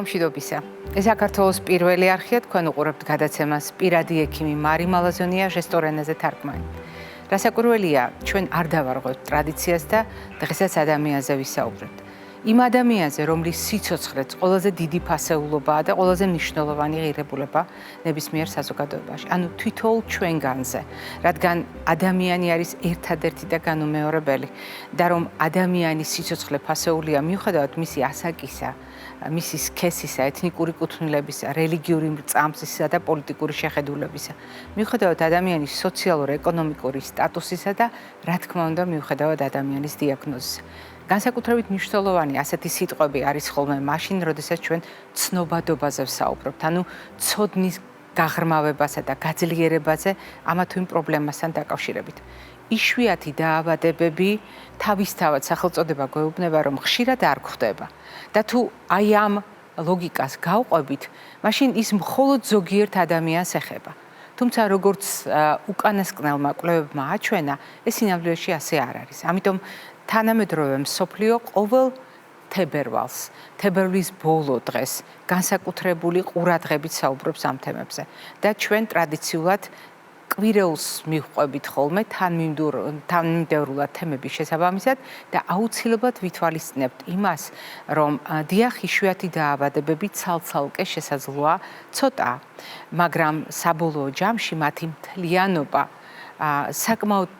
დილამშვიდობისა. ეს საქართველოს პირველი არხია, თქვენ უყურებთ გადაცემას პირადი ექიმი მარი მალაზონია ჟესტურ ენაზე თარგმანი. რასაკვირველია, ჩვენ არ დავარღვევთ ტრადიციას და დღესაც ადამიანზე ვისაუბრებთ. იმ ადამიანზე, რომლის სიცოცხლეც ყველაზე დიდი ფასეულობაა და ყველაზე მნიშვნელოვანი ღირებულება ნებისმიერ საზოგადოებაში. ანუ თითოეულ ჩვენგანზე, რადგან ადამიანი არის ერთადერთი და განუმეორებელი და რომ ადამიანის სიცოცხლე ფასეულია მიუხედავად მისი ასაკისა, მისი სქესისა, ეთნიკური კუთვნილებისა, რელიგიური მრწამსისა და პოლიტიკური შეხედულებისა, მიუხედავად ადამიანის სოციალურ-ეკონომიკური სტატუსისა და რა თქმა უნდა მიუხედავად ადამიანის დიაგნოზისა. განსაკუთრებით მნიშვნელოვანი ასეთი სიტყვები არის ხოლმე მაშინ, როდესაც ჩვენ ცნობადობაზე ვსაუბრობთ, ანუ ცოდნის გაღრმავებასა და გაძლიერებაზე ამა თუ იმ პრობლემასთან დაკავშირებით. იშვიათი დაავადებები თავისთავად სახელწოდება გვეუბნება, რომ ხშირად არ გვხდება. და თუ აი ამ ლოგიკას გავყვებით, მაშინ ის მხოლოდ ზოგიერთ ადამიანს ეხება. თუმცა როგორც უკანასკნელმა კვლევებმა აჩვენა, ეს სინამდვილეში ასე არ არის. ამიტომ თანამედროვე მსოფლიო ყოველ თებერვალს, თებერვლის ბოლო დღეს განსაკუთრებული ყურადღებით საუბრობს ამ თემებზე და ჩვენ ტრადიციულად კვირეულს მივყვებით ხოლმე თანმიმდევრულად თემების შესაბამისად და აუცილებლად ვითვალისწინებთ იმას, რომ დიახ, იშვიათი დაავადებები ცალ-ცალკე შესაძლოა ცოტა, მაგრამ საბოლოო ჯამში მათი მთლიანობა საკმაოდ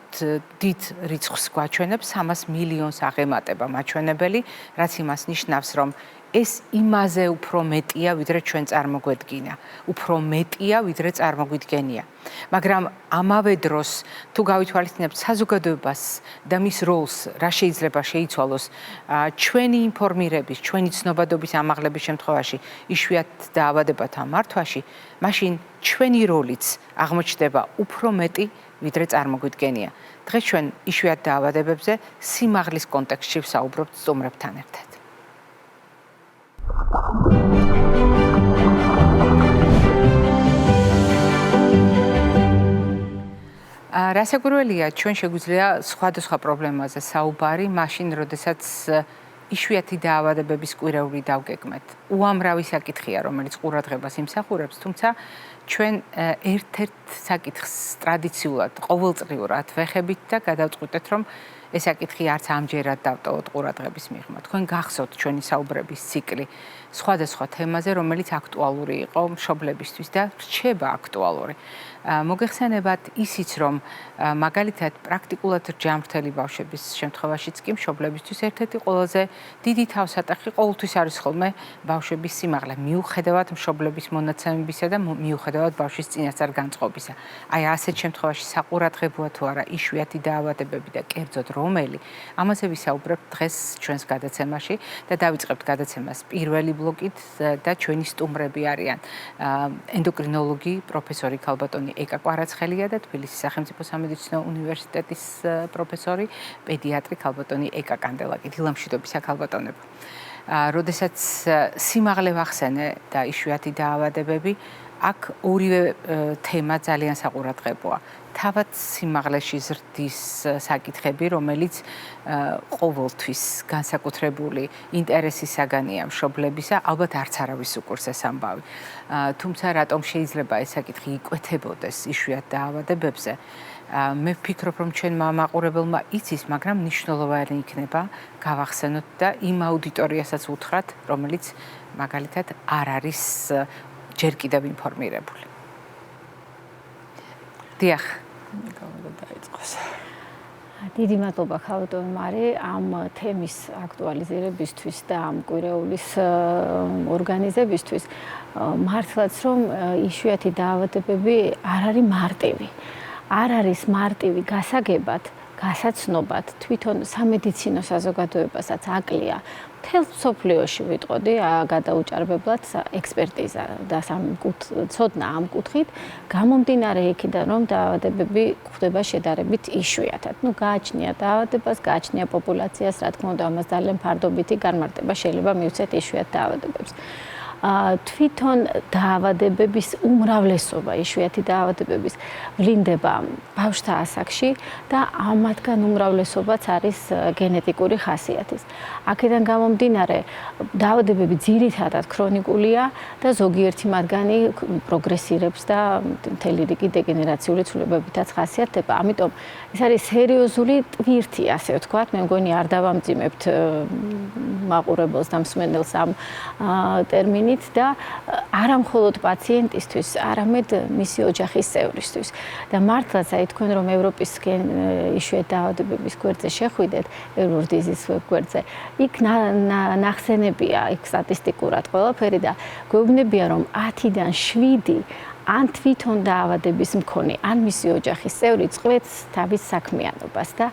დიდ რიცხვს გვაჩვენებს, 300 მილიონს აღემატება მაჩვენებელი, რაც იმას ნიშნავს, რომ ეს იმაზე უფრო მეტია, ვიდრე ჩვენ წარმოგვედგინა, უფრო მეტია, ვიდრე წარმოგვიდგენია. მაგრამ ამავე დროს, თუ გავითვალისწინებთ საზოგადოებას და მის როლს, რა შეიძლება შეიცვალოს ჩვენი ინფორმირების, ჩვენი ცნობადობის ამაღლების შემთხვევაში, იშვიათ დაავადებათა მართვაში, მაშინ ჩვენი როლიც აღმოჩნდება უფრო მეტი, ვიდრე წარმოგვიდგენია. დღეს ჩვენ იშვიათ დაავადებებზე სიმაღლის კონტექსტში ვსაუბრობთ სტუმრებთან ერთად. რასაკვირველია, ჩვენ შეგვიძლია სხვადასხვა პრობლემაზე საუბარი, მაშინ, როდესაც იშვიათი დაავადებების კვირეული დავგეგმეთ. უამრავი საკითხია, რომელიც ყურადღებას იმსახურებს, თუმცა ჩვენ ერთ-ერთ საკითხს ტრადიციულად ყოველწლიურად ვეხებით და გადავწყვიტეთ, რომ ეს საკითხი არც ამჯერად დავტოვოთ ყურადღების მიღმა. თქვენ გახსოვთ ჩვენი საუბრების ციკლი სხვადასხვა თემაზე, რომელიც აქტუალური იყო მშობლებისთვის და რჩება აქტუალური. მოგეხსენებათ ისიც, რომ მაგალითად პრაქტიკულად ჯანმრთელი ბავშვების შემთხვევაშიც კი მშობლებისთვის ერთ-ერთი ყველაზე დიდი თავსატეხი ყოველთვის არის ხოლმე ბავშვების სიმაღლე, მიუხედავად მშობლების მონაცემებისა და მიუხედავად ბავშვის წინასწარ განწყობისა. აი ასეთ შემთხვევაში საყურადღებოა თუ არა იშვიათი დაავადებები და კერძოდ რომელი, ამაზე ვისაუბრებთ დღეს ჩვენს გადაცემაში და დავიწყებთ გადაცემას პირველი ბლოკით და ჩვენი სტუმრები არიან ენდოკრინოლოგი პროფესორი ქალბატონი ეკა კვარაცხელია და თბილისის სახელმწიფო სამედიცინო უნივერსიტეტის პროფესორი პედიატრი ქალბატონი ეკა კანდელაკი. დილამშვიდობისა ქალბატონებო. როდესაც სიმაღლე ვახსენე და იშვიათი დაავადებები, აქ ორივე თემა ძალიან საყურადღებოა. თავად სიმაღლეში ზრდის საკითხები, რომელიც ყოველთვის განსაკუთრებული ინტერესის საგანია მშობლებისა, ალბათ არც არავის უკურს ეს ამბავი. თუმცა რატომ შეიძლება ეს საკითხი იკვეთებოდეს იშვიათ დაავადებებზე? მე ვფიქრობ, რომ ჩვენმა მაყურებელმა იცის, მაგრამ მნიშვნელოვანი იქნება გავახსენოთ და იმ აუდიტორიასაც უთხრათ, რომელიც მაგალითად არ არის ჯერ კიდევ ინფორმირებული. დიახ. დიდი მადლობა ქალბატონ მარი ამ თემის აქტუალიზირებისთვის და ამ კვირეულის ორგანიზებისთვის. მართლაც რომ იშვიათი დაავადებები არ არის მარტივი. არ არის მარტივი გასაგებად, გასაცნობად, თვითონ სამედიცინო საზოგადოებასაც აკლია მთელ მსოფლიოში ვიტყოდი გადაუჭარბებლად ექსპერტიზა და ცოდნა ამ კუთხით, გამომდინარე იქიდან, რომ დაავადებები გვხდება შედარებით იშვიათად. გააჩნია დაავადებას, გააჩნია პოპულაციას, რა თქმა უნდა, ამას ძალიან ფარდობითი განმარტება შეიძლება მივცეთ იშვიათ დაავადებებს. თვითონ დაავადებების უმრავლესობა, იშვიათი დაავადებების ვლინდება ბავშვთა ასაკში და ამათგან უმრავლესობაც არის გენეტიკური ხასიათის. აქედან გამომდინარე, დაავადებები ძირითადად ქრონიკულია და ზოგიერთი მათგანი პროგრესირებს და მთელი რიგი დეგენერაციული ცვლილებებითაც ხასიათდება. ამიტომ ეს არის სერიოზული ტვირთი, ასე ვთქვათ. მე მგონი არ დავამძიმებთ მაყურებელს და მსმენელს ამ ტერმინით და არა მხოლოდ პაციენტისთვის, არამედ მისი ოჯახის წევრისთვის. და მართლაც აი თქვენ რომ ევროპის იშვიათი დაავადებების გვერდზე შეხვიდეთ, ევრორდიზის გვერდზე, იქ ნახსენებია, იქ სტატისტიკურად ყველაფერი და გვეუბნებია რომ 10-დან 7 ან თვითონ დაავადების მქონე, ან მისი ოჯახის წევრი წყვეტს თავის საქმიანობას და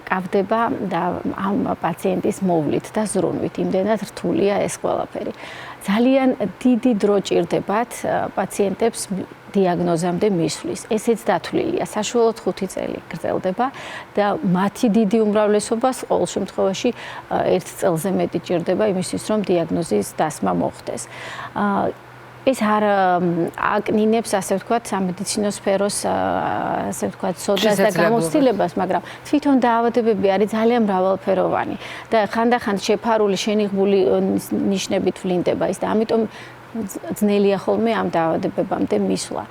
კავდება და ამ პაციენტის მოვლით და ზრუნვით. იმდენად რთულია ეს ყველაფერი. ძალიან დიდი დრო ჭირდებათ პაციენტებს დიაგნოზამდე მისვლის. ესეც დათვლილია. საშუალოდ 5 წელი გრძელდება და მათი დიდი უმრავლესობას ყოველ შემთხვევაში 1 წელზე მეტი ჭირდება იმისთვის, რომ დიაგნოზის დასმა მოხდეს. ეს არ აკნინებს, ასე ვთქვათ, სამედიცინო სფეროს, ასე ვთქვათ, სოდას და გამოცდილებას, მაგრამ თვითონ დაავადებები არის ძალიან მრავალფეროვანი და ხანდახან შეფარული, შენიღბული ნიშნებით ვლინდება ის და ამიტომ ძნელია ხოლმე ამ დაავადებებამდე მისვლა.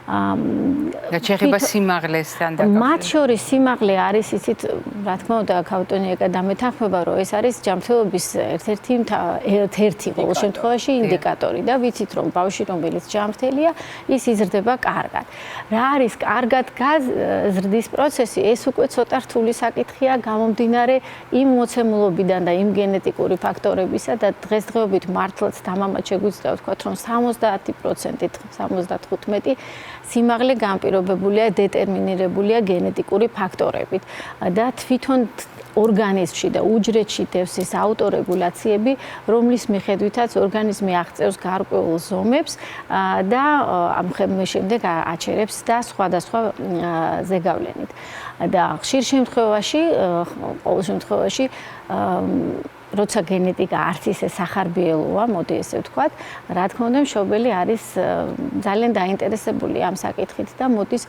და შეიძლება სიმაღლესთან დაკავშირებით. მათ შორის სიმაღლე არის, იცით, რა თქმა უნდა, ქავტონიეკა დამეთანხმება, რომ ეს არის ჯანმრთელობის ერთ-ერთი ყოველ შემთხვევაში ინდიკატორი და ვიცით, რომ ბავშვი, რომელიც ჯანმრთელია, ის იზრდება კარგად. რა არის კარგად გაზრდის პროცესი, ეს უკვე ცოტა რთული საკითხია, გამომდინარე იმ მოცემულობიდან და იმ გენეტიკური ფაქტორებისა და დღესდღეობით მართლაც დამამად შეგვიძლია ვთქვათ, რომ 70%, 75% სიმაღლე განპირობებულია, დეტერმინირებულია გენეტიკური ფაქტორებით და თვითონ ორგანიზმში და უჯრედში დევს ეს აუტორეგულაციები, რომლის მიხედვითაც ორგანიზმი აღწევს გარკვეულ ზომებს და ამ შემდეგ აჩერებს და სხვადასხვა ზეგავლენით. და ხშირ შემთხვევაში, ყოველ შემთხვევაში როცა გენეტიკა არც ისე სახარბიელოა, მოდი ესე ვთქვათ, რა თქმა უნდა, მშობელი არის ძალიან დაინტერესებული ამ საკითხით და მოდის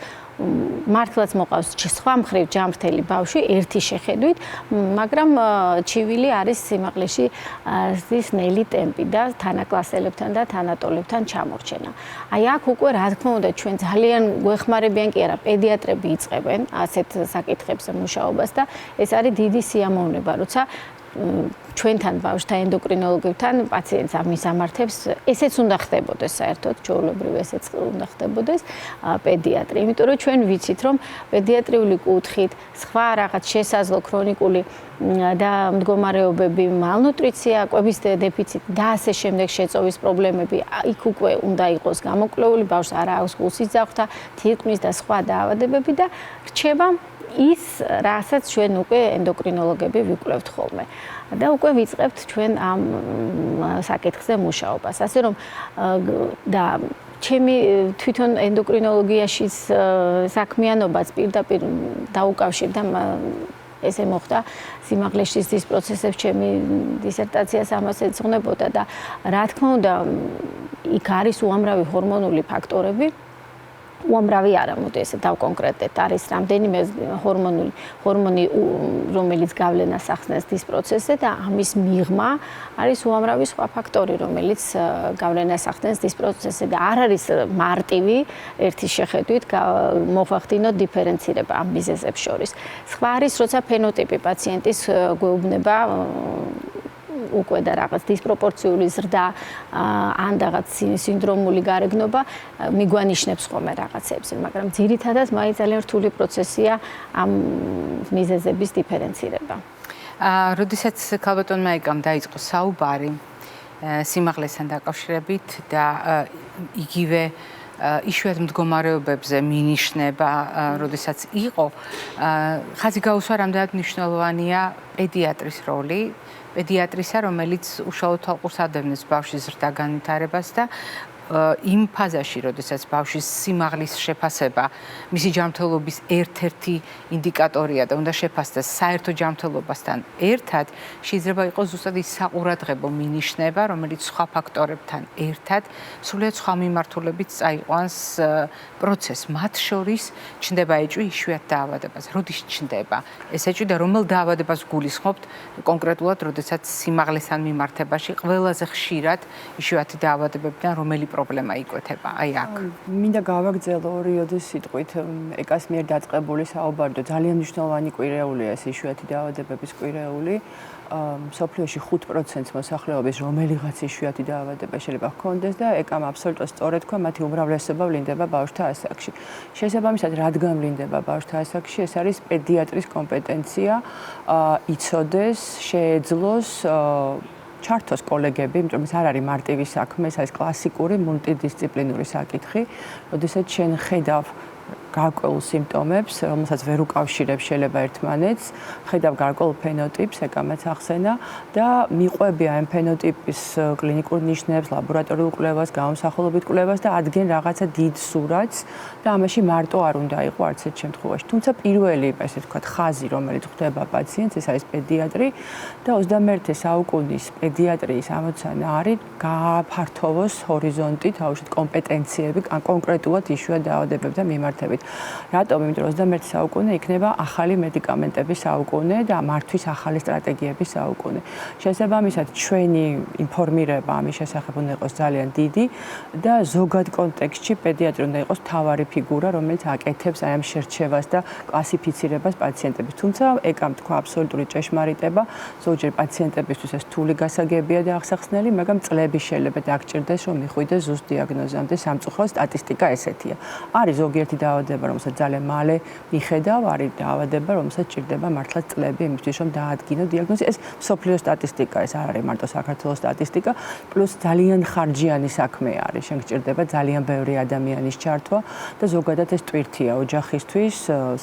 მართლაც მოყავს სხვა მხრივ ჯანმრთელი ბავშვი ერთი შეხედვით, მაგრამ ჩივილი არის სიმაღლეში ზის ნელი ტემპი და თანაკლასელებთან და თანატოლებთან ჩამორჩენა. აი აქ უკვე რა თქმა უნდა ჩვენ ძალიან გვეხმარებიან კი არა პედიატრები იწყებენ ასეთ საკითხებზე მუშაობას და ეს არის დიდი სიამოვნება, როცა ჩვენთან ბავშვთა ენდოკრინოლოგებთან პაციენტს ამისამართებს, ესეც უნდა ხდებოდეს საერთოდ, ჩვეულებრივ ესეც უნდა ხდებოდეს პედიატრი. იმიტომ რომ ჩვენ ვიცით, რომ პედიატრიული კუთხით, სხვა რაღაც შესაძლო ქრონიკული და მდგომარეობები, მალნუტრიცია, კვების დეფიციტი და ასე შემდეგ შეწოვის პრობლემები, იქ უკვე უნდა იყოს გამოკვლეული, ბავშვს არ აქვს გულსიძახვა, თირკმლის და სხვა დაავადებები და რჩება ის, რასაც ჩვენ უკვე ენდოკრინოლოგები ვიკვლევთ ხოლმე. და უკვე ვიწყებთ ჩვენ ამ საკითხზე მუშაობას. ასე რომ და ჩემი თვითონ ენდოკრინოლოგიაში საქმიანობაც პირდაპირ დაუკავშირდა ესე მოხდა სიმაღლეში ზრდის პროცესებს ჩემი დისერტაციას ამას ეძღვნებოდა და რა თქმა უნდა იქ არის უამრავი ჰორმონული ფაქტორები. უამრავი არა, მოდი ესე დავკონკრეტეთ, არის რამდენიმე ჰორმონი, რომელიც გავლენას ახდენს ზრდის პროცესზე და ამის მიღმა არის უამრავი სხვა ფაქტორი, რომელიც გავლენას ახდენს ზრდის პროცესზე და არ არის მარტივი ერთის შეხედვით მოხახდინოთ დიფერენცირება ამ მიზეზებს შორის. სხვა არის, როცა ფენოტიპი პაციენტის გვეუბნება უკვე და რაღაც დისპროპორციული ზრდა ან რაღაც სინდრომული გარეგნობა მიგვანიშნებს ხოლმე რაღაცებზე, მაგრამ ძირითადად მაინც ძალიან რთული პროცესია ამ მიზეზების დიფერენცირება. როდესაც ქალბატონმა ეკამ დაიწყო საუბარი სიმაღლესთან დაკავშირებით და იგივე იშვიათ მდგომარეობებზე მინიშნება, როდესაც იყო, ხაზი გაუსვა, რამდენად მნიშვნელოვანია პედიატრის როლი. პედიატრისა, რომელიც უშუალოდ თვალყურს ადევნებს ბავშვის ზრდა განვითარებას და იმ ფაზაში, როდესაც ბავშვის სიმაღლის შეფასება მისი ჯანმრთელობის ერთ-ერთი ინდიკატორია და უნდა შეფასდეს საერთო ჯანმრთელობასთან ერთად, შეიძლება იყოს ზუსტად ის საყურადღებო მინიშნება, რომელიც სხვა ფაქტორებთან ერთად სრულიად სხვა მიმართულებით წაიყვანს პროცესს. მათ შორის ჩნდება ეჭვი იშვიათ დაავადებას. როდის ჩნდება ეს ეჭვი და რომელ დაავადებას გულისხმობთ კონკრეტულად, როდესაც სიმაღლესთან მიმართებაში ყველაზე ხშირად იშვიათი დაავადებებიდან რომელი პრობლემა იკვეთება? აი აქ. მინდა გავაგრძელო ორი სიტყვით ეკას მიერ დაწყებული საუბარი, ძალიან მნიშვნელოვანი კვირეულია ეს იშვიათი დაავადებების კვირეული. მსოფლიოში 5% მოსახლეობის რომელიღაც იშვიათი დაავადება შეიძლება ჰქონდეს და ეკამ აბსოლუტურად სწორად თქვა, მათი უმრავლესობა ვლინდება ბავშვთა ასაკში. შესაბამისად, რადგან ვლინდება ბავშვთა ასაკში, ეს არის პედიატრის კომპეტენცია, იცოდეს, შეეძლოს ჩართოს კოლეგები, იმიტომ რომ ეს არ არის მარტივი საქმე, ეს არის კლასიკური მულტიდისციპლინური საკითხი, როდესაც შენ ხედავ გარკვეულ სიმპტომებს, რომელსაც ვერ უკავშირებ შეიძლება ერთმანეთს, ხედავ გარკვეულ ფენოტიპს, ეკამაც ახსენა და მიყვები ამ ფენოტიპის კლინიკურ ნიშნებს, ლაბორატორიულ კვლევას, გამომსახველობით კვლევას და ადგენ რაღაცა დიდ სურათს და ამაში მარტო არ უნდა იყო არც ერთ შემთხვევაში. თუმცა პირველი, ესე ვთქვათ, ხაზი, რომელიც ხვდება პაციენტს, ეს არის პედიატრი და 21 საუკუნის პედიატრიის ამოცანა არის გააფართოვოს ჰორიზონტი, თავშეთ კომპეტენციები კონკრეტულად იშვიათ დაავადებებთან მიმართებით. რატომ? იმიტომ რომ 21 საუკუნე იქნება ახალი მედიკამენტების საუკუნე და მართვის ახალი სტრატეგიების საუკუნე. შესაბამისად, ჩვენი ინფორმირება ამის შესახებ უნდა იყოს ძალიან დიდი და ზოგად კონტექსტში პედიატრი უნდა იყოს მთავარი ფიგურა, რომელიც აკეთებს აი ამ შერჩევას და კლასიფიცირებას პაციენტების. თუმცა, ეკამ თქვა აბსოლუტური ჭეშმარიტება, ზოგჯერ პაციენტებისთვის ეს რთული გასაგებია და აღსახსნელი, მაგრამ წლები შეიძლება დაგჭირდეს, რომ მიხვიდეს ზუსტ დიაგნოზამდე. სამწუხაროდ სტატისტიკა ესეთია. არის ზოგიერთი დაავადება, რომელსაც ძალიან მალე მიხედავ, არის დაავადება, რომელსაც ჭირდება მართლაც წლები იმისთვის, რომ დაადგინო დიაგნოზი. ეს მსოფლიო სტატისტიკა, ეს არ არის მარტო საქართველოს სტატისტიკა, პლუს ძალიან ხარჯიანი საქმე არის. შენ გჭირდება ძალიან ბევრი ადამიანის ჩართვა და ზოგადად ეს ტვირთია ოჯახისთვის,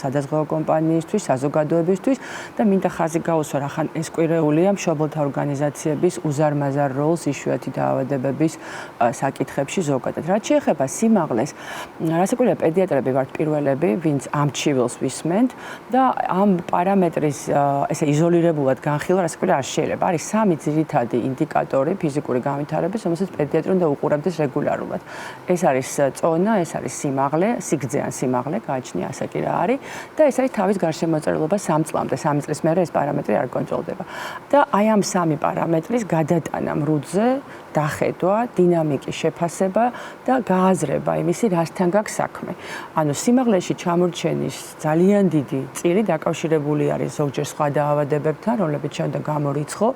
სადაზღვევო კომპანიისთვის, საზოგადოებისთვის და მინდა ხაზი გაუსვა, რახან ეს კვირეულია მშობელთა ორგანიზაციების უზარმაზარ როლს იშვიათი დაავადებების საკითხებში ზოგადად. რაც შეეხება სიმაღლეს, რასაკვირველია პედიატრები ვართ პირველები, ვინც ამ ჩივილს ვისმენთ და ამ პარამეტრის ესე იზოლირებულად განხილვა რასაკვირველია არ შეიძლება. არის სამი ძირითადი ინდიკატორი ფიზიკური განვითარების, რომელსაც პედიატრი უნდა უყურებდეს რეგულარულად. ეს არის წონა, ეს არის სიმაღლე, სიგრძე ან სიმაღლე, გააჩნია ასე კი რა არის და ეს არის თავის გარშემოწერილობა 3 წლამდე. 3 წლის მერე ეს პარამეტრი არ კონტროლდება. და აი ამ სამი პარამეტრის გადატანა მრუდზე დახედვა, დინამიკის შეფასება და გააზრება იმისი, რასთან გაქვს საქმე. ანუ სიმაღლეში ჩამორჩენის ძალიან დიდი წილი დაკავშირებული არის ზოგჯერ სხვა დაავადებებთან, რომლებიც შეიძლება გამორიცხო.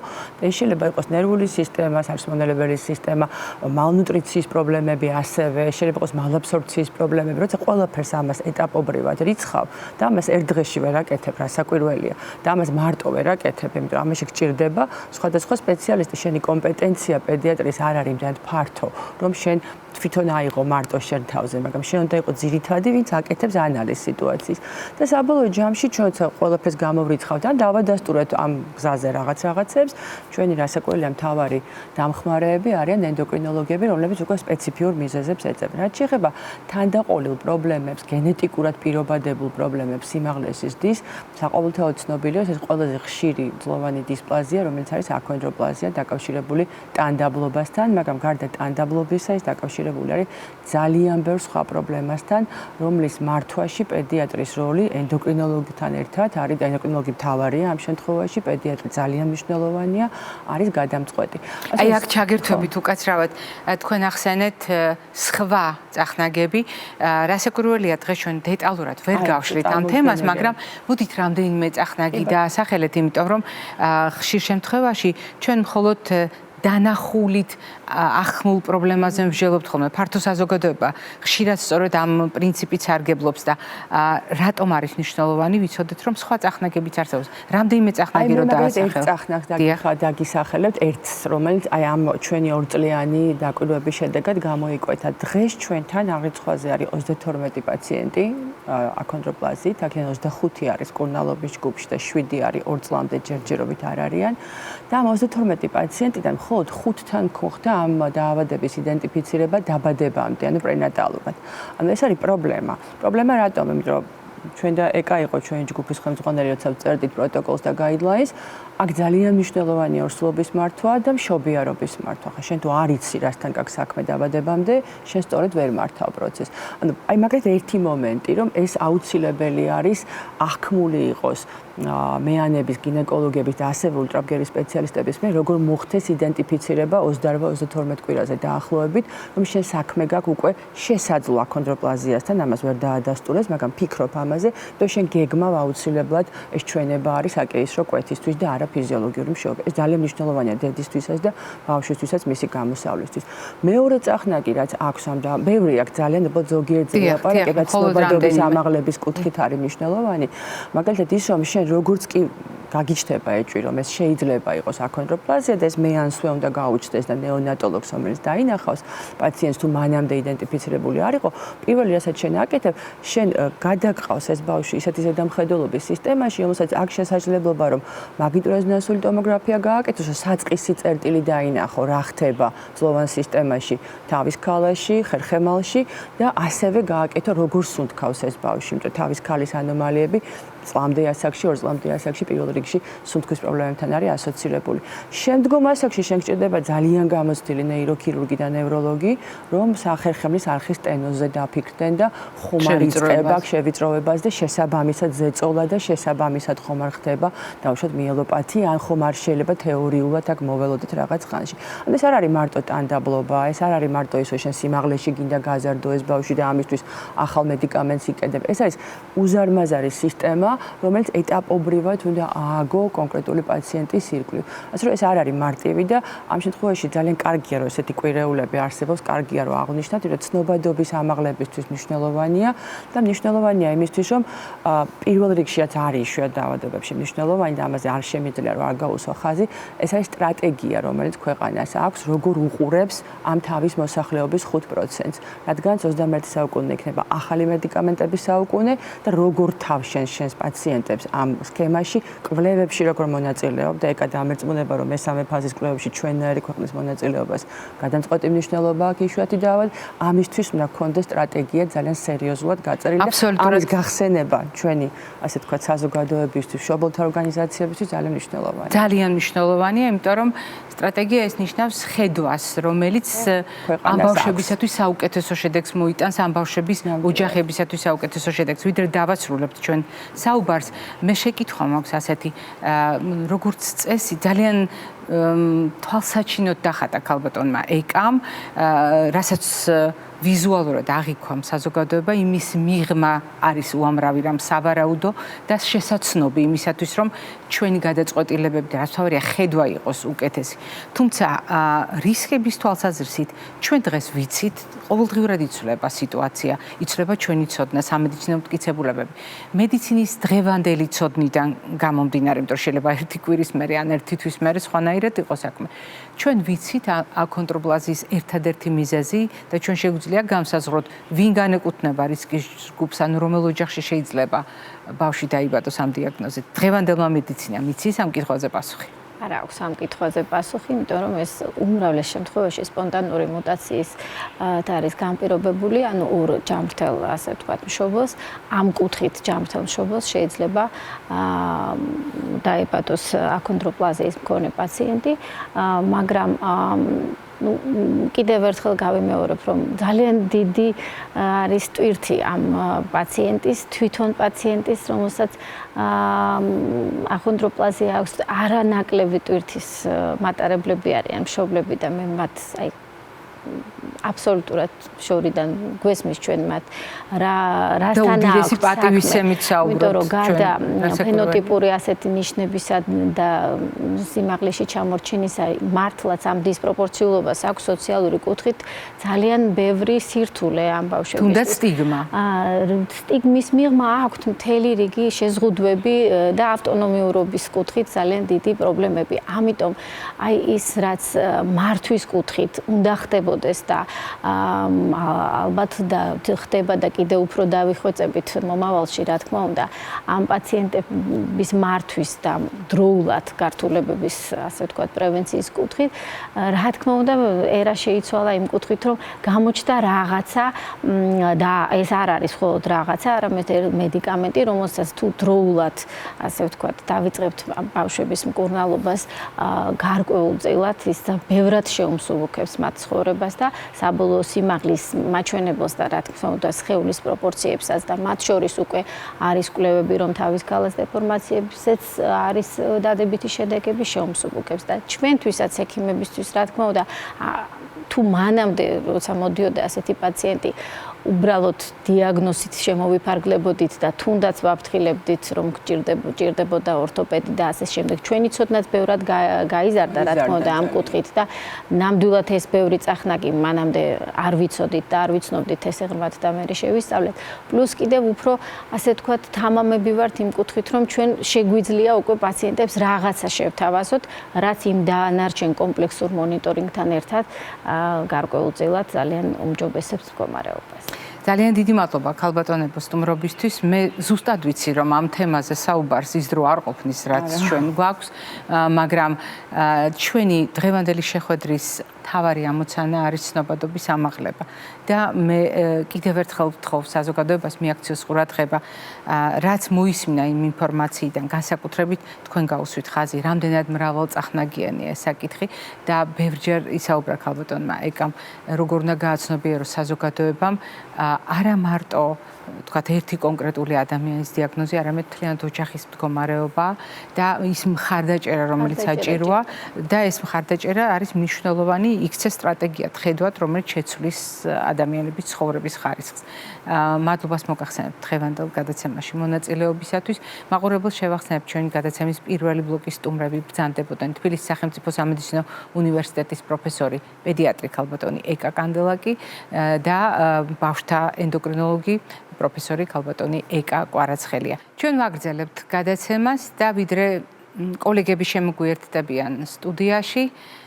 ეს შეიძლება იყოს ნერვული სისტემა, სარწმუნოებელი სისტემა, მალნუტრიციის პრობლემები, ასევე შეიძლება იყოს მალაბსორბციის პრობლემები. როცა ყველაფერს ამას ეტაპობრივად რიცხავ და ამას ერთ დღეში ვერ აკეთებ, რასაკვირველია და ამას მარტო ვერ აკეთებ, იმიტომ რომ ამაში გჭირდება სხვადასხვა სპეციალისტი. შენი კომპეტენცია პედიატრის არ არის იმდენად ფართო, რომ შენ თვითონ აიღო მარტო შენ თავზე, მაგრამ შენ უნდა იყო ძირითადი, ვინც აკეთებს ანალიზს სიტუაციის. და საბოლოო ჯამში ჩვენც ყველაფერს გამოვრიცხავთ ან დავადასტურეთ ამ გზაზე რაღაცებს. ჩვენი რასაკვირველია მთავარი დამხმარეები არიან ენდოკრინოლოგები, რომლებიც უკვე სპეციფიურ მიზეზებს ეძებენ. რაც შეეხება თანდაყოლილ პრობლემებს, გენეტიკურად პირობადებულ პრობლემებს სიმაღლეს ზრდის, საყოველთაოდ ცნობილია ეს ყველაზე ხშირი მძლოვანი დისპლაზია, რომელიც არის აქონდროპლაზია დაკავშირებული ტანდაბლობასთან, მაგრამ გარდა ტანდაბლობისა ის დაკავშირებული არის ძალიან ბევრ სხვა პრობლემასთან, რომლის მართვაში პედიატრის როლი ენდოკრინოლოგთან ერთად არის და ენდოკრინოლოგი მთავარია ამ შემთხვევაში, პედიატრი ძალიან მნიშვნელოვანია, არის გადამწყვეტი. აი აქ ჩაგერთვებით უკაცრავად, თქვენ ახსენეთ სხვა წახნაგები, რასაკვირველია დღეს ჩვენ დეტალურად ვერ გავშლით ამ თემას, მაგრამ მოდით რამდენიმე წახნაგი დაასახელეთ, იმიტომ რომ ხშირ შემთხვევაში ჩვენ მხოლოდ დანახულით ახმულ პრობლემაზე მსჯელობთ ხოლმე. ფართო საზოგადოება ხშირად სწორედ ამ პრინციპით სარგებლობს და რატომ არის მნიშვნელოვანი ვიცოდეთ, რომ სხვა წახნაგებიც არსებობს. რამდენიმე წახნაგი რო დაასახელეთ. ერთ წახნაგს დაგისახელებთ, ერთს, რომელიც აი ამ ჩვენი 2 წლიანი დაკვირვების შედეგად გამოიკვეთა. დღეს ჩვენთან აღრიცხვაზე არის 32 პაციენტი აქონდროპლაზიით, აქედან 25 არის კურნალობის ჯგუფში და 7 არის 2 წლამდე ჯერჯერობით არ არიან და ამ 32 პაციენტიდან მხოლოდ 5-თან გხდა ამ დაავადების იდენტიფიცირება დაბადებამდე, ანუ პრენატალურად. ანუ ეს არის პრობლემა. პრობლემა რატომ? იმიტომ რომ ჩვენ და ეკა იყო ჩვენი ჯგუფის ხელმძღვანელი, როცა წერდით პროტოკოლს და გაიდლაინს, აქ ძალიან მნიშვნელოვანია ორსულობის მართვა და მშობიარობის მართვა. ხა შენ თუ არ იცი რასთან გაქვს საქმე დაბადებამდე, შენ სწორედ ვერ მართავ პროცესს. ანუ აი მაგალითად ერთი მომენტი, რომ ეს აუცილებელი არის აღქმული იყოს მეანების, გინეკოლოგების და ასევე ულტრაბგერის სპეციალისტების მიერ, როგორ მოხდეს იდენტიფიცირება 28-32 კვირაზე დაახლოებით, რომ შენ საქმე გაქვს უკვე შესაძლო აქონდროპლაზიასთან, ამას ვერ დაადასტურეს, მაგრამ ფიქრობ ამაზე, რომ შენ გეგმავ აუცილებლად ეს ჩვენება არის აკეისრო კვეთისთვის და არა ფიზიოლოგიური მშობია. ეს ძალიან მნიშვნელოვანია დედისთვისაც და ბავშვისთვისაც მისი გამოსავლისთვის. მეორე წახნაგი, რაც აქვს ამ და ბევრი აქვს ძალიან ზოგიერთი ლაპარაკება ცნობადობის ამაღლების კუთხით არის მნიშვნელოვანი. მაგალითად ის რომ შენ როგორც კი გაგიჩნდება ეჭვი რომ ეს შეიძლება იყოს აქონდროპლაზია და ეს მეანსვე უნდა გაუჩნდეს და ნეონატოლოგს რომელიც დაინახავს პაციენტს თუ მანამდე იდენტიფიცირებული არ იყო, პირველი რასაც შენ აკეთებ, შენ გადაგყავს ეს ბავშვი ისეთი ზედამხედველობის სისტემაში, რომელსაც აქ შესაძლებლობა რომ მაგნიტურეზონანსული ტომოგრაფია გააკეთოს, საწყისი წერტილი დაინახო, რა ხდება წლოვან სისტემაში, თავის ქალაში, ხერხემალში და ასევე გააკეთო როგორ სუნთქავს ეს ბავშვი, იმიტომ თავის ქალის ანომალიები წლამდე ასაკში, 2 წლამდე ასაკში პირველ რიგში სუნთქვის პრობლემებთან არის ასოცირებული. შემდგომ ასაკში შენ გჭირდება ძალიან გამოცდილი ნეიროქირურგი და ნევროლოგი, რომ სახერხემლის არხის სტენოზზე დაფიქრდნენ და ხომარ იწყება შევიწროვებას და შესაბამისად ზეწოლა და შესაბამისად ხომარ ხდება, დავუშვათ მიელოპათია, ან ხომარ შეიძლება თეორიულად აქ მოველოდეთ რაღაც ხანში. ანუ ეს არ არის მარტო ტანდაბლობა, ეს არ არის მარტო ის, რომ შენ სიმაღლეში გინდა გაზარდო ეს ბავშვი და ამისთვის ახალ მედიკამენტს იყედებ. ეს არის უზარმაზარი სისტემა, რომელიც ეტაპობრივად უნდა ააგო კონკრეტული პაციენტის ირგვლივ. ასე რომ ეს არ არის მარტივი და ამ შემთხვევაში ძალიან კარგია რომ ესეთი კვირეულები არსებობს, კარგია რომ აღნიშნათ, რომ ცნობადობის ამაღლებისთვის მნიშვნელოვანია და მნიშვნელოვანია იმისთვის, რომ პირველ რიგშიაც არის იშვიათ დაავადებებში მნიშვნელოვანი და ამაზე არ შემიძლია რომ არ გაუსვა ხაზი, ეს არის სტრატეგია, რომელიც ქვეყანას აქვს, როგორ უყურებს ამ თავის მოსახლეობის 5%-ს, რადგან 21 საუკუნე იქნება ახალი მედიკამენტების საუკუნე და როგორ შენს პაციენტებს ამ სქემაში კვლევებში როგორ მონაწილეობ და ეკა დამერწმუნება რომ მესამე ფაზის კვლევებში ჩვენნაირი ქვეყნის მონაწილეობას გადამწყვეტი მნიშვნელობა აქვს იშვიათი დაავადება, ამისთვის უნდა გქონდეს სტრატეგია ძალიან სერიოზულად გაწერილი და ამის გახსენება ჩვენი ასე თქვა საზოგადოებისთვის, მშობელთა ორგანიზაციებისთვის ძალიან მნიშვნელოვანია. ძალიან მნიშვნელოვანია, იმიტომ რომ სტრატეგია ეს ნიშნავს ხედვას, რომელიც ამ ბავშვებისათვის საუკეთესო შედეგს მოიტანს, ამ ბავშვების ოჯახებისათვის საუკეთესო შედეგს, ვიდრე დავასრულებთ ჩვენ საუბარს. მე შეკითხვა მაქვს ასეთი, როგორც წესი, ძალიან თვალსაჩინოდ დახატა ქალბატონმა ეკამ, რასაც ვიზუალურად აღიქვამ საზოგადოება, იმის მიღმა არის უამრავი რამ სავარაუდო და შესაცნობი იმისათვის, რომ ჩვენი გადაწყვეტილებები და რაც თავია ხედვა იყოს უკეთესი. თუმცა რისკების თვალსაზრისით ჩვენ დღეს ვიცით, ყოველდღიურად იცვლება სიტუაცია, იცვლება ჩვენი ცოდნა, სამედიცინო მტკიცებულებები. მედიცინის დღევანდელი ცოდნიდან გამომდინარე, იმიტომ რომ შეიძლება ერთი კვირის მერე ან ერთი თვის მერე სხვანაირად იყოს საქმე. ჩვენ ვიცით აქონდროპლაზიის ერთადერთი მიზეზი და ჩვენ შეგვიძლია განსაზღვროთ, ვინ განეკუთვნება რისკის ჯგუფს, ანუ რომელ ოჯახში შეიძლება ბავშვი დაიბადოს ამ დიაგნოზით. დღევანდელმა მედიცინამ იცის ამ კითხვაზე პასუხი? არ აქვს ამ კითხვაზე პასუხი, იმიტომ რომ ეს უმრავლეს შემთხვევაში სპონტანური მუტაციის არის განპირობებული, ანუ ორ ჯამრთელ, ასე ვთქვათ, მშობელს, ამ კუთხით ჯამრთელ მშობელს შეიძლება დაიბადოს აქონდროპლაზიის მქონე პაციენტი, მაგრამ კიდევ ერთხელ გავიმეორებ, რომ ძალიან დიდი არის ტვირთი ამ პაციენტის, თვითონ პაციენტის, რომელსაც აქონდროპლაზია აქვს, არანაკლები ტვირთის მატარებლები არიან მშობლები და მე მათ აბსოლუტურად შორიდან გვესმის ჩვენ მათ რასთან აქვს პატივისცემით საუბრობთ, იმიტომ რომ გარდა ფენოტიპური ასეთი ნიშნებისა და სიმაღლეში ჩამორჩენისა მართლაც ამ დისპროპორციულობას აქვს სოციალური კუთხით ძალიან ბევრი სირთულე ამ ბავშვებისთვის. თუნდაც სტიგმა. სტიგმის მიღმა აქვს მთელი რიგი შეზღუდვები და ავტონომიურობის კუთხით ძალიან დიდი პრობლემები. ამიტომ აი ის რაც მართვის კუთხით უნდა ხდებოდა მართლობოდეს და ალბათ ხდება და კიდევ უფრო დავიხვეწებით მომავალში, რა თქმა უნდა, ამ პაციენტების მართვის და დროულად გართულებების, ასე ვთქვათ, პრევენციის კუთხით, რა თქმა უნდა, ერა შეიცვალა იმ კუთხით, რომ გამოჩნდა რაღაცა და ეს არ არის მხოლოდ რაღაცა, არამედ მედიკამენტი, რომელსაც თუ დროულად, ასე ვთქვათ, დავიწყებთ ბავშვების მკურნალობას გარკვეულწილად, ის ბევრად შეუმსუბუქებს მათ ცხოვრებას და საბოლოო სიმაღლის მაჩვენებელს და რა თქმა უნდა სხეულის პროპორციებსაც და მათ შორის უკვე არის კვლევები, რომ თავის ქალას დეფორმაციებსაც არის დადებითი შედეგები შეუმსუბუქებს და ჩვენთვისაც ექიმებისთვის რა თქმა უნდა თუ მანამდე როცა მოდიოდა ასეთი პაციენტი უბრალოდ დიაგნოზით შემოვიფარგლებოდით და თუნდაც ვაფრთხილებდით რომ გჭირდებოდა ორთოპედი და ასე შემდეგ ჩვენი ცოდნაც ბევრად გაიზარდა რა თქმა უნდა ამ კუთხით და ნამდვილად ეს ბევრი წახნაგი მანამდე არ ვიცოდით და არ ვიცნობდით ესე ღრმად და მე შევისწავლეთ პლუს კიდევ უფრო ასე თქვათ თამამები ვართ იმ კუთხით რომ ჩვენ შეგვიძლია უკვე პაციენტებს რაღაცა შევთავაზოთ რაც იმ დანარჩენ კომპლექსურ მონიტორინგთან ერთად გარკვეულწილად ძალიან უმჯობესებს მდგომარეობას. ძალიან დიდი მადლობა ქალბატონებო სტუმრობისთვის. მე ზუსტად ვიცი რომ ამ თემაზე საუბარს ის დრო არ ყოფნის რაც ჩვენ გვაქვს, მაგრამ ჩვენი დღევანდელი შეხვედრის თავარი ამოცანა არის ცნობადობის ამაღლება და მე კიდევ ერთხელ ვთხოვ საზოგადოებას მიაქციოს ყურადღება რაც მოისმინა იმ ინფორმაციიდან განსაკუთრებით თქვენ გაუსვით ხაზი რამდენად მრავალწახნაგიანია ეს საკითხი და ბევრჯერ ისაუბრა ქალბატონმა ეკამ როგორ უნდა გააცნობიეროს საზოგადოებამ არა მარტო თქვათ ერთი კონკრეტული ადამიანის დიაგნოზი, არამედ მთლიანად ოჯახის მდგომარეობა და ის მხარდაჭერა, რომელიც საჭიროა და ეს მხარდაჭერა არის მნიშვნელოვანი იქცე სტრატეგიად ხედავთ, რომელიც შეცვლის ადამიანების ცხოვრების ხარისხს. მადლობას მოგახსენებთ დღევანდელ გადაცემაში მონაწილეობისათვის. მაყურებელს შევახსენებთ ჩვენი გადაცემის პირველი ბლოკის სტუმრები ბრძანდებოდნენ თბილისის სახელმწიფო სამედიცინო უნივერსიტეტის პროფესორი, პედიატრი ქალბატონი ეკა კანდელაკი და ბავშვთა ენდოკრინოლოგი პროფესორი ქალბატონი ეკა კვარაცხელია. ჩვენ ვაგრძელებთ გადაცემას და ვიდრე კოლეგები შემოგვიერთდებიან სტუდიაში,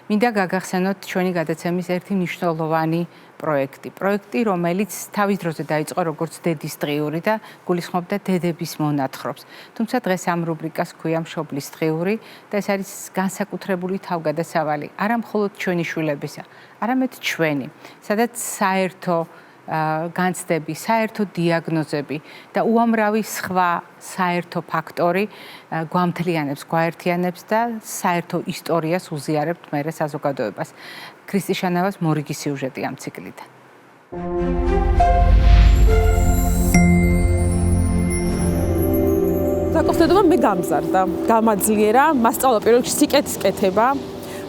მინდა გაგახსენოთ ჩვენი გადაცემის ერთი მნიშვნელოვანი პროექტი, რომელიც თავის დროზე დაიწყო როგორც დედის დღიური და გულისხმობდა დედების მონათხრობს. თუმცა დღეს ამ რუბრიკას ჰქვია მშობლის დღიური და ეს არის განსაკუთრებული თავგადასავალი არა მხოლოდ ჩვენი შვილებისა, არამედ ჩვენი, სადაც საერთო განცდები, საერთო დიაგნოზები და უამრავი სხვა საერთო ფაქტორი გვამთლიანებს, გვაერთიანებს და საერთო ისტორიას უზიარებთ მერე საზოგადოებას. ქრისტი შანავას მორიგი სიუჟეტი ამ ციკლიდან. საკუთრებმა მე გამზარდა, გამაძლიერა, მასწავლა პირველ რიგში სიკეთის კეთება.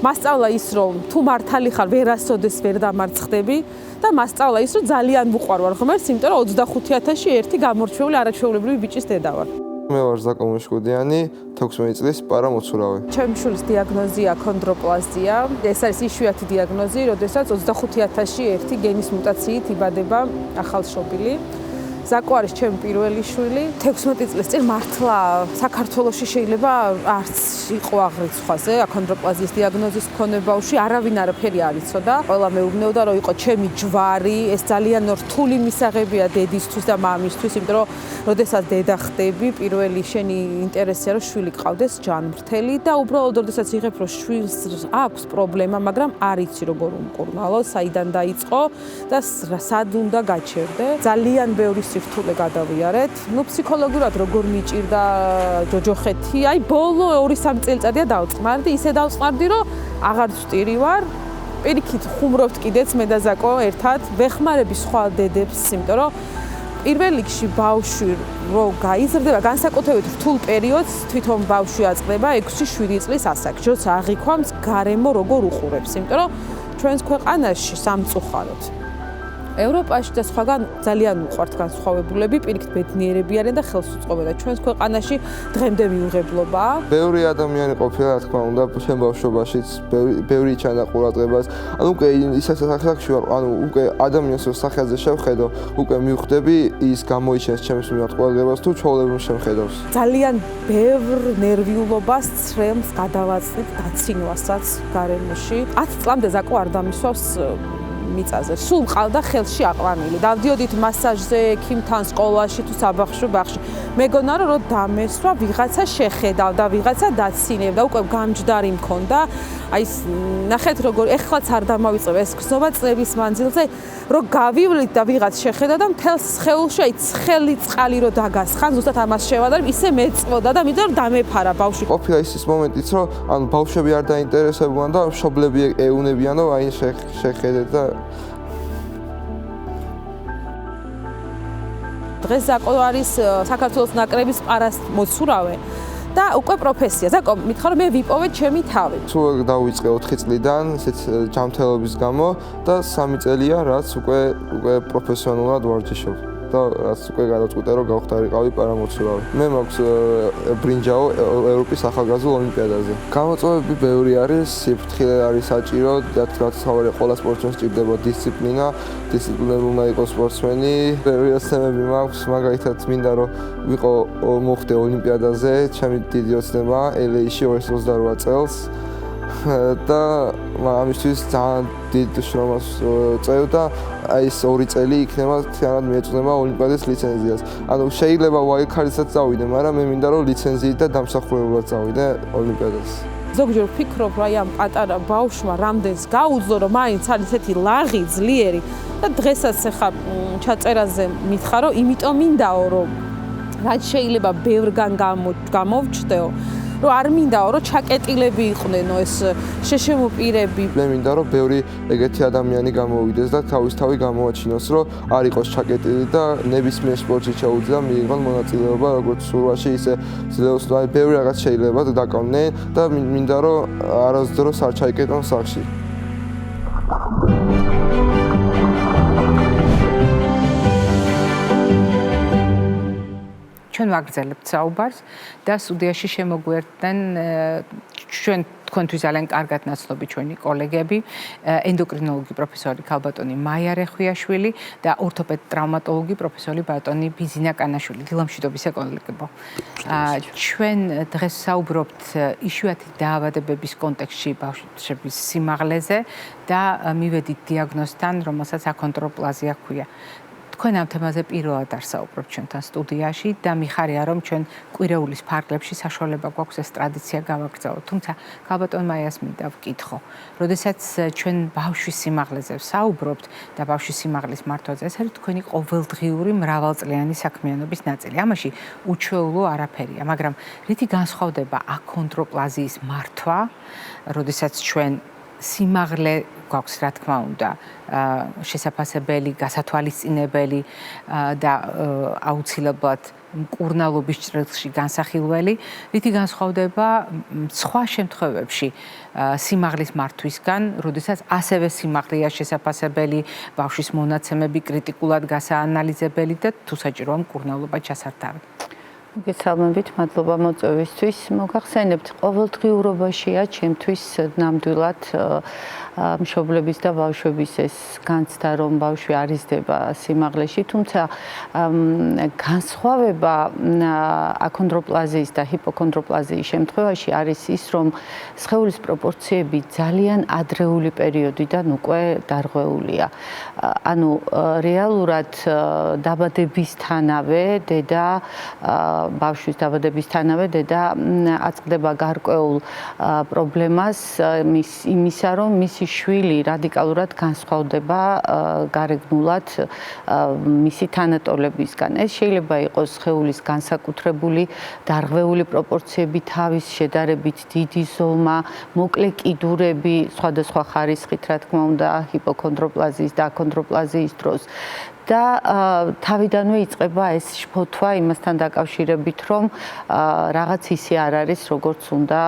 მასწავლა ის რომ თუ მართალი ხარ ვერასოდეს ვერ დამარცხდები და მასწავლა ის რომ ძალიან ვუყვარვარ ღმერთს, იმიტომ რომ 25,000-ში ერთი გამორჩეული არაჩვეულებრივი ბიჭის დედა ვარ. მე ვარ ზაკო მიშკუდიანი, 16 წლის პარამოცურავი. ჩემი შვილის დიაგნოზია ქონდროპლაზია. ეს არის იშვიათი დიაგნოზი, როდესაც 25,000-ში ერთი გენის მუტაციით იბადება ახალშობილი. ზაკო არის ჩემი პირველი შვილი. 16 წლის წინ მართლა საქართველოში შეიძლება არც იყო აღრიცხვაზე აქონდროპლაზიის დიაგნოზის მქონე ბავშვი, არავინ არაფერი არ იცოდა. ყველა მეუბნეოდა რომ იყო ჩემი ჯვარი, ეს ძალიან რთული მისაღებია დედისთვის და მამისთვის, იმიტომ რომ როდესაც დედა ხდები, პირველი შენი ინტერესია რომ შვილი ყავდეს ჯანმრთელი და უბრალოდ როდესაც იღებ რომ შვილს აქვს პრობლემა, მაგრამ არ იცი როგორ უმკურნალო, საიდან დაიწყო და სად უნდა გაჩერდე. ძალიან ბევრი სირთულე გადავიარეთ. ნუ ფსიქოლოგიურად როგორ მიჭირდა ჯოჯოხეთი, აი ბოლო 2-3 წელიწადია დავწყმარდი, ისე დავწყმარდი, რომ აღარ ვსტირი ვარ. პირიქით ხუმრობთ კიდეც მე და ზაკო ერთად, ვეხმარები სხვა დედებს, იმიტომ რომ პირველ რიგში ბავშვი რო გაიზრდება, განსაკუთრებით რთულ პერიოდს თვითონ ბავშვი აწყდება 6-7 წლის ასაკში, როცა აღიქვამს გარემო როგორ უყურებს, იმიტომ რომ ჩვენს ქვეყანაში სამწუხაროდ ევროპაში და სხვაგან ძალიან უყვართ განსხვავებულები, პირიქით ბედნიერები არიან და ხელს უწყობენ და ჩვენს ქვეყანაში დღემდე მიუღებლობაა. ბევრი ადამიანი ყოფილა, რა თქმა უნდა, ჩემ ბავშვობაშიც, ბევრი ჩანდა ყურადღებას. ანუ უკვე ის სახში ვარ, ანუ უკვე ადამიანს რო სახეზე შევხედო, უკვე მივხვდები ის გამოიჩენს ჩემს მიმართ ყურადღებას თუ ჩვეულებრივ შემხედავს. ძალიან ბევრ ნერვიულობას, ცრემლს გადავაწყვეტ დაცინვასაც გარემოში. 10 წლამდე ზაკო არ დამისვავს მიწაზე. სულ მყავდა ხელში აყვანილი. დავდიოდით მასაჟზე, ექიმთან, სკოლაში თუ საბავშვო ბაღში. მეგონა რომ დამესვა, ვიღაცა შეხედავდა, ვიღაცა დაცინებდა, უკვე გამჯდარი მქონდა. აი ნახეთ როგორ ეხლაც არ დამავიწყებ ეს გრძნობა წლების მანძილზე, რომ გავივლით და ვიღაც შეხედა და მთელ სხეულში აი ცხელი წყალი რო დაგასხან, ზუსტად ამას შევადარებ, ისე მეწვოდა და მითხარ დამეფარა ბავშვი. ყოფილა ის მომენტიც, რომ ანუ ბავშვები არ დაინტერესებულან და მშობლები ეუნებიან, რომ აი შეხედეთ და დღეს ზაკო არის საქართველოს ნაკრების პარასმოცურავე და უკვე პროფესია. ზაკო, მითხარ რომ მე ვიპოვე ჩემი თავი. სულ დავიწყე 4 წლიდან, ესეც ჯანმრთელობის გამო და 3 წელია, რაც უკვე პროფესიონალურად ვარჯიშობ. და რაც უკვე გადავწყვიტე რომ გავხდარიყავი პარამოცურავი. მე მაქვს ბრინჯაო ევროპის ახალგაზრდა ოლიმპიადაზე. გამოწვევები ბევრი არის, სიფრთხილე არის საჭირო, რაც თავი ყველა სპორტსმენს სჭირდება დისციპლინა, დისციპლინებულმა იყოს სპორტსმენი. ბევრი ოცნებები მაქვს, მაგალითად მინდა რომ ვიყო მოხდე ოლიმპიადაზე, ჩემი დიდი ოცნება LA-ში 2028 წელს. და ამისთვის ძალიან დიდ შრომას წევ და აი ეს 2 წელი იქნება თიანად მიეწვდება ოლიმპიადის ლიცენზიას. ანუ შეიძლება ვაილდკარდსაც წავიდე, მაგრამ მე მინდა რომ ლიცენზიით და დამსახურებულად წავიდე ოლიმპიადას. ზოგჯერ ვფიქრობ, რომ აი ამ პატარა ბავშვმა რამდენს გაუძლო, რომ მაინც არის ესეთი ლაღი, ძლიერი და დღესაც ახლა ჩაწერაზე მითხარ, რომ იმიტომ მინდაო, რომ რაც შეიძლება ბევრგან გამოვჩდეო, რომ არ მინდაო, რომ ჩაკეტილები იყვნენო ეს შეშემოპირები. მე მინდა რომ ბევრი ეგეთი ადამიანი გამოვიდეს და თავისთავად გამოაჩინოს, რომ არ იყოს ჩაკეტილი და ნებისმიერ სპორტში შეუძლია მიიღონ მონაწილეობა, როგორც სურვაში, ისე ძლევს, აი ბევრი რაღაც შეიძლება დაკავდნენ და მინდა რომ არასდროს არ ჩაიკეტონ სახში. ჩვენ ვაგრძელებთ საუბარს და სტუდიაში შემოგვერდნენ ჩვენ თქვენთვის ძალიან კარგად ნაცნობი ჩვენი კოლეგები, ენდოკრინოლოგი პროფესორი ქალბატონი მაია რეხვიაშვილი და ორთოპედ ტრავმატოლოგი პროფესორი ბატონი ბიზინა კანაშვილი. დილამშვიდობის ეკოლეგებო. ჩვენ დღეს საუბრობთ იშვიათი დაავადებების კონტექსტში ბავშვების სიმაღლეზე და მივედით დიაგნოზთან, რომელსაც აქონდროპლაზია ჰქვია. თქვენ ამ თემაზე პირველად არ საუბრობთ ჩვენთან სტუდიაში და მიხარია რომ ჩვენ კვირეულის ფარგლებში საშუალება გვაქვს ეს ტრადიცია გავაგრძელოთ. თუმცა ქალბატონ მაიას მინდა ვკითხო, როდესაც ჩვენ ბავშვის სიმაღლეზე ვსაუბრობთ და ბავშვის სიმაღლის მართვაზე, ეს არის თქვენი ყოველდღიური მრავალწლიანი საქმიანობის ნაწილი. ამაში უჩვეულო არაფერია, მაგრამ რითი განსხვავდება აქონდროპლაზიის მართვა, როდესაც ჩვენ სიმაღლე გვაქვს რა თქმა უნდა შესაძლებელი, გასათვალისწინებელი და აუცილებლად მკურნალობის ჭრილში განსახილველი, რითი განსხვავდება სხვა შემთხვევებში სიმაღლის მართვისგან, როდესაც ასევე სიმაღლეა შესაძლებელი, ბავშვის მონაცემები კრიტიკულად გასაანალიზებელი და თუ საჭიროა მკურნალობა ჩასართავი. გესალმებით, მადლობა მოწვევისთვის. მოგახსენებთ, ყოველდღიურობაშია ჩემთვის ნამდვილად მშობლების და ბავშვების ეს განცდა, რომ ბავშვი არ იზრდება სიმაღლეში, თუმცა განსხვავება აქონდროპლაზიის და ჰიპოქონდროპლაზიის შემთხვევაში არის ის, რომ სხეულის პროპორციები ძალიან ადრეული პერიოდიდან უკვე დარღვეულია. ანუ რეალურად დაბადებისთანავე დედა ბავშვის დაბადებისთანავე დედა აწყდება გარკვეულ პრობლემას იმისა, რომ მისი შვილი რადიკალურად განსხვავდება გარეგნულად მისი თანატოლებისგან. ეს შეიძლება იყოს სხეულის განსაკუთრებული დარღვეული პროპორციები, თავის შედარებით დიდი ზომა, მოკლე კიდურები, სხვადასხვა ხარისხით, რა თქმა უნდა, ჰიპოქონდროპლაზიის და აქონდროპლაზიის დროს. და თავიდანვე იწყება ეს შფოთვა იმასთან დაკავშირებით, რომ რაღაც ისე არ არის, როგორც უნდა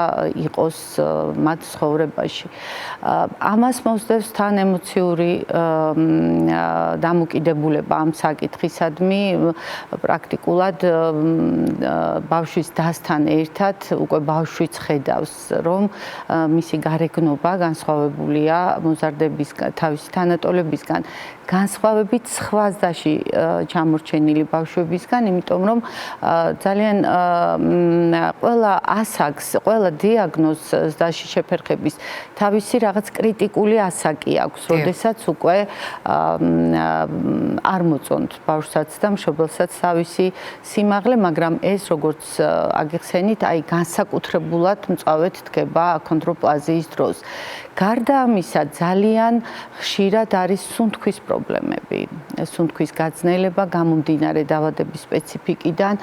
იყოს მათ ცხოვრებაში. ამას მოსდევს თან ემოციური დამოკიდებულება ამ საკითხისადმი, პრაქტიკულად ბავშვის დასთან ერთად უკვე ბავშვიც ხედავს, რომ მისი გარეგნობა განსხვავებულია მოზარდებისგან, თავისი თანატოლებისგან. განსხვავებით სხვა ზდაში ჩამორჩენილი ბავშვებისგან, იმიტომ რომ ძალიან ყველა ასაკს, ყველა დიაგნოზს ზდაში შეფერხების თავისი რაღაც კრიტიკული ასაკი აქვს, როდესაც უკვე არ მოწონთ ბავშვსაც და მშობელსაც თავისი სიმაღლე, მაგრამ ეს როგორც აგიხსენით, აი განსაკუთრებულად მწვავედ დგება აქონდროპლაზიის დროს. გარდა ამისა, ძალიან ხშირად არის სუნთქვის პრობლემები. სუნთქვის გაძნელება გამომდინარე დაავადების სპეციფიკიდან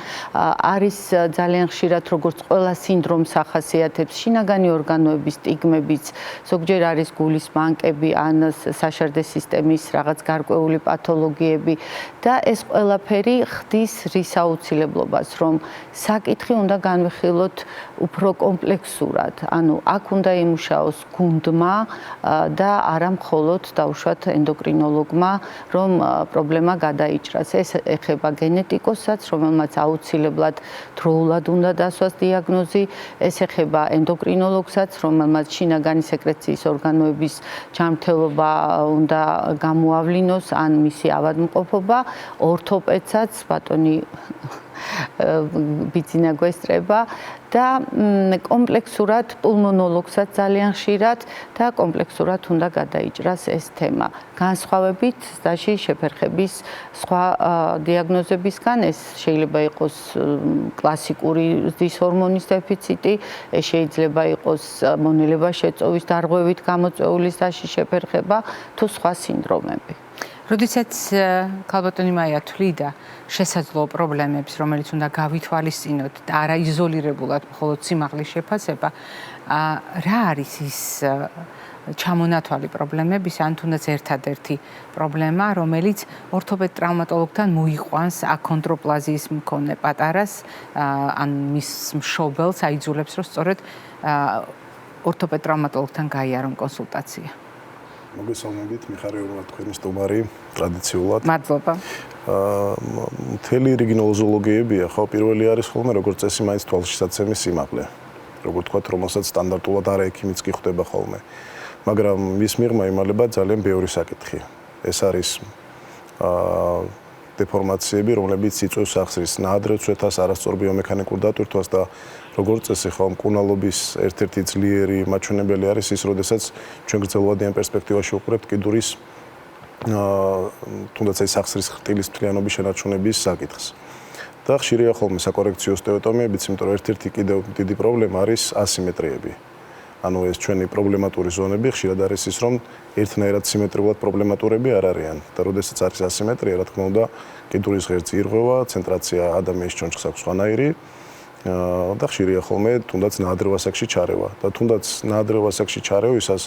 არის ძალიან ხშირად როგორც ყველა სინდრომს ახასიათებს შინაგანი ორგანოების სტიგმებიც, ზოგჯერ არის გულის მანკები ან საშარდე სისტემის რაღაც გარკვეული პათოლოგიები და ეს ყველაფერი ხდის რის აუცილებლობას, რომ საკითხი უნდა განვიხილოთ უფრო კომპლექსურად. ანუ აქ უნდა იმუშაოს გუნდმა და არა მხოლოდ დაუშვათ ენდოკრინოლოგმა, რომ პრობლემა გადაიჭრას. ეს ეხება გენეტიკოსაც, რომელმაც აუცილებლად დროულად უნდა დასვას დიაგნოზი, ეს ეხება ენდოკრინოლოგსაც, რომელმაც შინაგანი სეკრეციის ორგანოების ჯანმრთელობა უნდა გამოავლინოს ან მისი ავადმყოფობა, ორთოპედსაც, ბატონი ბიძინა გვესწრება და კომპლექსურად პულმონოლოგსაც ძალიან ხშირად და კომპლექსურად უნდა გადაიჭრას ეს თემა. განსხვავებით ზდაში შეფერხების სხვა დიაგნოზებისგან, ეს შეიძლება იყოს კლასიკური ზდის ჰორმონის დეფიციტი, ეს შეიძლება იყოს მონელება შეწოვის დარღვევით გამოწვეული ზდაში შეფერხება თუ სხვა სინდრომები. როდესაც ქალბატონი მაია თვლიდა შესაძლო პრობლემებს, რომელიც უნდა გავითვალისწინოთ და არა იზოლირებულად მხოლოდ სიმაღლის შეფასება, რა არის ის ჩამონათვალი პრობლემების, ან თუნდაც ერთადერთი პრობლემა, რომელიც ორთოპედ ტრავმატოლოგთან მოიყვანს აქონდროპლაზიის მქონე პატარას, ან მის მშობელს აიძულებს, რომ სწორედ ორთოპედ ტრავმატოლოგთან გაიარონ კონსულტაცია. მოგესალმებით, მიხარია ვარ თქვენი სტუმარი, ტრადიციულად. მადლობა. მთელი რიგი ნოზოლოგიებია, ხო, პირველი არის ხოლმე როგორც წესი მაინც თვალშისაცემის სიმაღლე. როგორ თქვათ, რომელსაც სტანდარტულად არაექიმიც კი ხვდება ხოლმე. მაგრამ მის მიღმა იმალება ძალიან ბევრი საკითხი. ეს არის დეფორმაციები, რომლებიც იწვევს სახსრის ნაადრევ ცვეთას, არასწორ ბიომექანიკურ დატვირთვას და როგორც წესი ხო მკურნალობის ერთ-ერთი ძლიერი მაჩვენებელი არის ის, როდესაც ჩვენ გრძელვადიან პერსპექტივაში ვუყურებთ კიდურის თუნდაც აი სახსრის ხრტილის მთლიანობის შენარჩუნების საკითხს. და ხშირია ხოლმე საკორექციო ოსტეოტომიებიც, იმიტომ რომ ერთ-ერთი კიდევ დიდი პრობლემა არის ასიმეტრიები. ანუ ეს ჩვენი პრობლემატური ზონები ხშირად არის ის, რომ ერთნაირად სიმეტრიულად პრობლემატურები არ არიან და როდესაც არის ასიმეტრია, რა თქმა უნდა, კიდურის ღერძი ირღვევა, ცენტრაცია ადამიანის ჩონჩხს აქვს სხვანაირი და ხშირია ხოლმე თუნდაც ნაადრევ ასაკში ჩარევა და თუნდაც ნაადრევ ასაკში ჩარევისას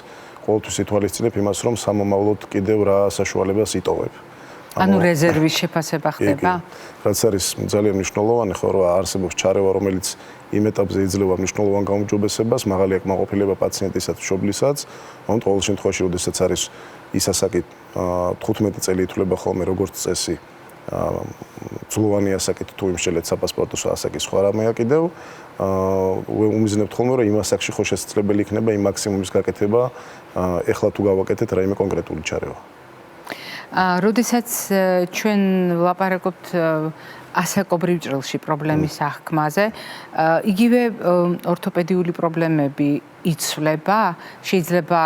ყოველთვის ითვალისწინებ იმას, რომ სამომავლოდ კიდევ რა საშუალებას იტოვებ. ანუ რეზერვის შეფასება ხდება? რაც არის ძალიან მნიშვნელოვანი, ხო, რომ არსებობს ჩარევა, რომელიც იმ ეტაპზე იძლევა მნიშვნელოვან გაუმჯობესებას, მაღალი აკმაყოფილება პაციენტისაც, მშობლისაც, ანუ ყოველ შემთხვევაში, როდესაც არის ის ასაკი 15 წელი ითვლება ხოლმე როგორც წესი, ძვლოვანი ასაკით თუ იმშელეთ საპასპორტო ასაკის სხვა რამეა კიდევ, უმიზნებთ ხოლმე, რომ იმ ასაკში ხო შესაძლებელი იქნება იმ მაქსიმუმის გაკეთება, ეხლა თუ გავაკეთეთ რაიმე კონკრეტული ჩარევა. როდესაც ჩვენ ვლაპარაკობთ ასაკობრივ ჭრილში პრობლემის აღქმაზე, იგივე ორთოპედიული პრობლემები იცვლება, შეიძლება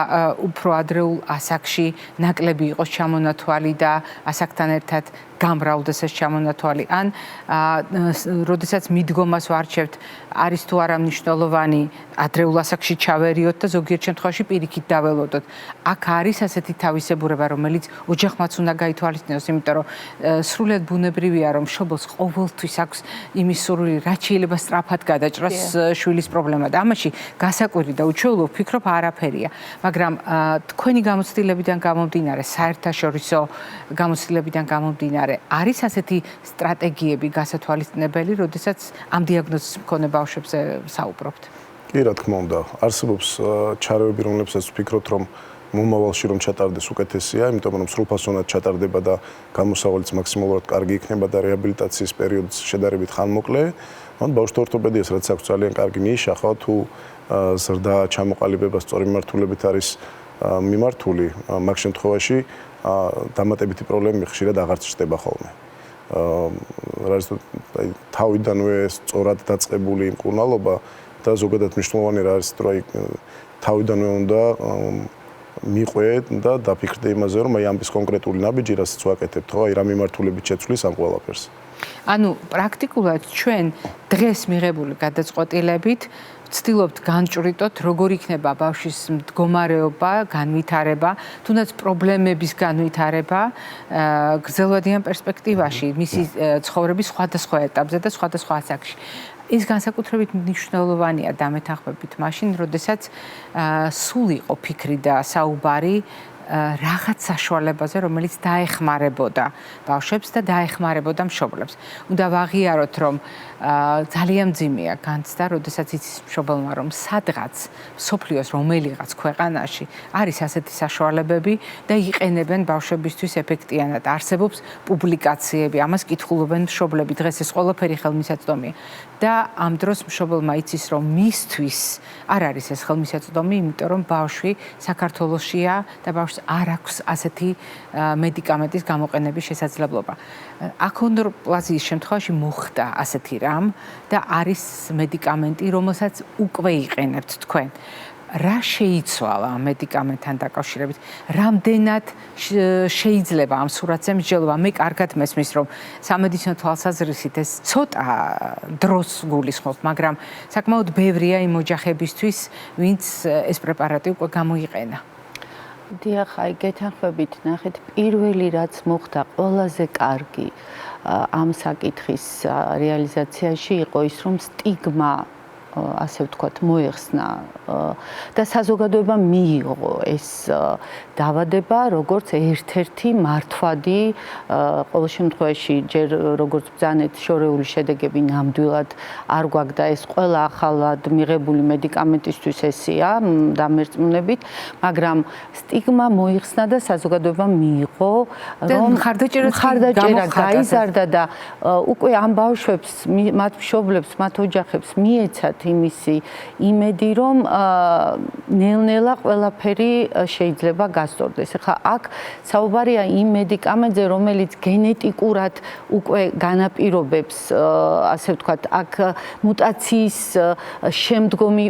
უფრო ადრეულ ასაკში ნაკლები იყოს ჩამონათვალი და ასაკთან ერთად გამრავლდეს ეს ჩამონათვალი, ან როდესაც მიდგომას ვარჩევთ, არის თუ არა მნიშვნელოვანი ადრეულ ასაკში ჩავერიოთ და ზოგიერთ შემთხვევაში პირიქით დაველოდოთ. აქ არის ასეთი თავისებურება, რომელიც ოჯახმაც უნდა გაითვალისწინოს, იმიტომ რომ სრულიად ბუნებრივია, რომ მშობელს ყოველთვის აქვს იმის სურვილი, რაც შეიძლება სწრაფად გადაჭრას შვილის პრობლემა და ამაში გასაკვირი და უჩვეულო ვფიქრობ არაფერია, მაგრამ თქვენი გამოცდილებიდან გამომდინარე, საერთაშორისო გამოცდილებიდან გამომდინარე, არის ასეთი სტრატეგიები გასათვალისწინებელი, როდესაც ამ დიაგნოზის მქონე ბავშვებზე საუბრობთ? კი, რა თქმა უნდა, არსებობს ჩარევები, რომლებსაც ვფიქრობთ, რომ მომავალში რომ ჩატარდეს უკეთესია, იმიტომ რომ სრულფასოვნად ჩატარდება და გამოსავალიც მაქსიმალურად კარგი იქნება და რეაბილიტაციის პერიოდიც შედარებით ხანმოკლე. ან ბავშვთა ორთოპედიას რაც აქვს ძალიან კარგი ნიშა, ხო, თუ ზრდა ჩამოყალიბება სწორი მიმართულებით არის მიმართული, მაგ შემთხვევაში დამატებითი პრობლემები ხშირად აღარ ჩნდება ხოლმე. რაც თავიდანვე სწორად დაწყებული მკურნალობა და ზოგადად მნიშვნელოვანი რა არის, რომ თავიდანვე უნდა მიყვე და დაფიქრდე იმაზე, რომ ამის კონკრეტული ნაბიჯი, რასაც ვაკეთებთ, ხო, რა მიმართულებით შეცვლის ამ ყველაფერს. ანუ პრაქტიკულად ჩვენ დღეს მიღებული გადაწყვეტილებით ვცდილობთ განჭვრიტოთ, როგორ იქნება ბავშვის მდგომარეობა, განვითარება, თუნდაც პრობლემების განვითარება გრძელვადიან პერსპექტივაში, მისი ცხოვრების სხვადასხვა ეტაპზე და სხვადასხვა ასაკში. ის განსაკუთრებით მნიშვნელოვანია დამეთანხმებით მაშინ, როდესაც სულ იყო ფიქრი და საუბარი რაღაც საშუალებაზე, რომელიც დაეხმარებოდა ბავშვებს და დაეხმარებოდა მშობლებს. უნდა ვაღიაროთ, რომ ძალიან მძიმეა განცდა, როდესაც იცის მშობელმა, რომ სადღაც მსოფლიოს რომელიღაც ქვეყანაში არის ასეთი საშუალებები და იყენებენ ბავშვებისთვის ეფექტიანად. არსებობს პუბლიკაციები, ამას კითხულობენ მშობლები, დღეს ეს ყველაფერი ხელმისაწვდომია. და ამ დროს მშობელმა იცის, რომ მისთვის არ არის ეს ხელმისაწვდომი, იმიტომ რომ ბავშვი საქართველოშია და ბავშვს არ აქვს ასეთი მედიკამენტის გამოყენების შესაძლებლობა. აქონდროპლაზიის შემთხვევაში მოხდა ასეთი რამ და არის მედიკამენტი, რომელსაც უკვე იყენებთ თქვენ. რა შეიცვალა ამ მედიკამენტთან დაკავშირებით? რამდენად შეიძლება ამ სურათზე მსჯელობა? მე კარგად მესმის, რომ სამედიცინო თვალსაზრისით ეს ცოტა დროს გულისხმობ, მაგრამ საკმაოდ ბევრია იმ ოჯახებისთვის, ვინც ეს პრეპარატი უკვე გამოიყენა. დიახ, აი გეთანხმებით, ნახეთ, პირველი რაც მოხდა ყველაზე კარგი ამ საკითხის რეალიზაციაში იყო ის, რომ სტიგმა ასე ვთქვათ, მოეხსნა და საზოგადოება მიიღო ეს დაავადება როგორც ერთ-ერთი მართვადი, ყოველ შემთხვევაში ჯერ როგორც ბრძანეთ შორეული შედეგები ნამდვილად არ გვაქვს და ეს ყველა ახალად მიღებული მედიკამენტისთვის ესია დამერწმუნებით, მაგრამ სტიგმა მოიხსნა და საზოგადოება მიიღო, რომ მხარდაჭერა გაიზარდა და უკვე ამ ბავშვებს, მათ მშობლებს, მათ ოჯახებს მიეცათ იმისი იმედი, რომ ნელ-ნელა ყველაფერი შეიძლება გასწორდეს. ახლა აქ საუბარია იმ მედიკამენტზე, რომელიც გენეტიკურად უკვე განაპირობებს, ასე ვთქვათ, აქ მუტაციის შემდგომი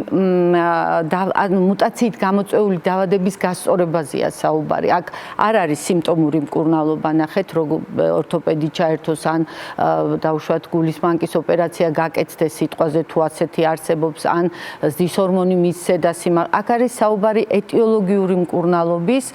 მუტაციით გამოწვეული დაავადების გასწორებაზეა საუბარი. აქ არ არის სიმპტომური მკურნალობა, ნახეთ, როგორ ორთოპედი ჩაერთოს ან დაუშვათ გულის მანკის ოპერაცია გაკეთდეს სიტყვაზე თუ ასეთი არსებობს ან ზის ჰორმონი მისცე და აქ არის საუბარი ეტიოლოგიური მკურნალობის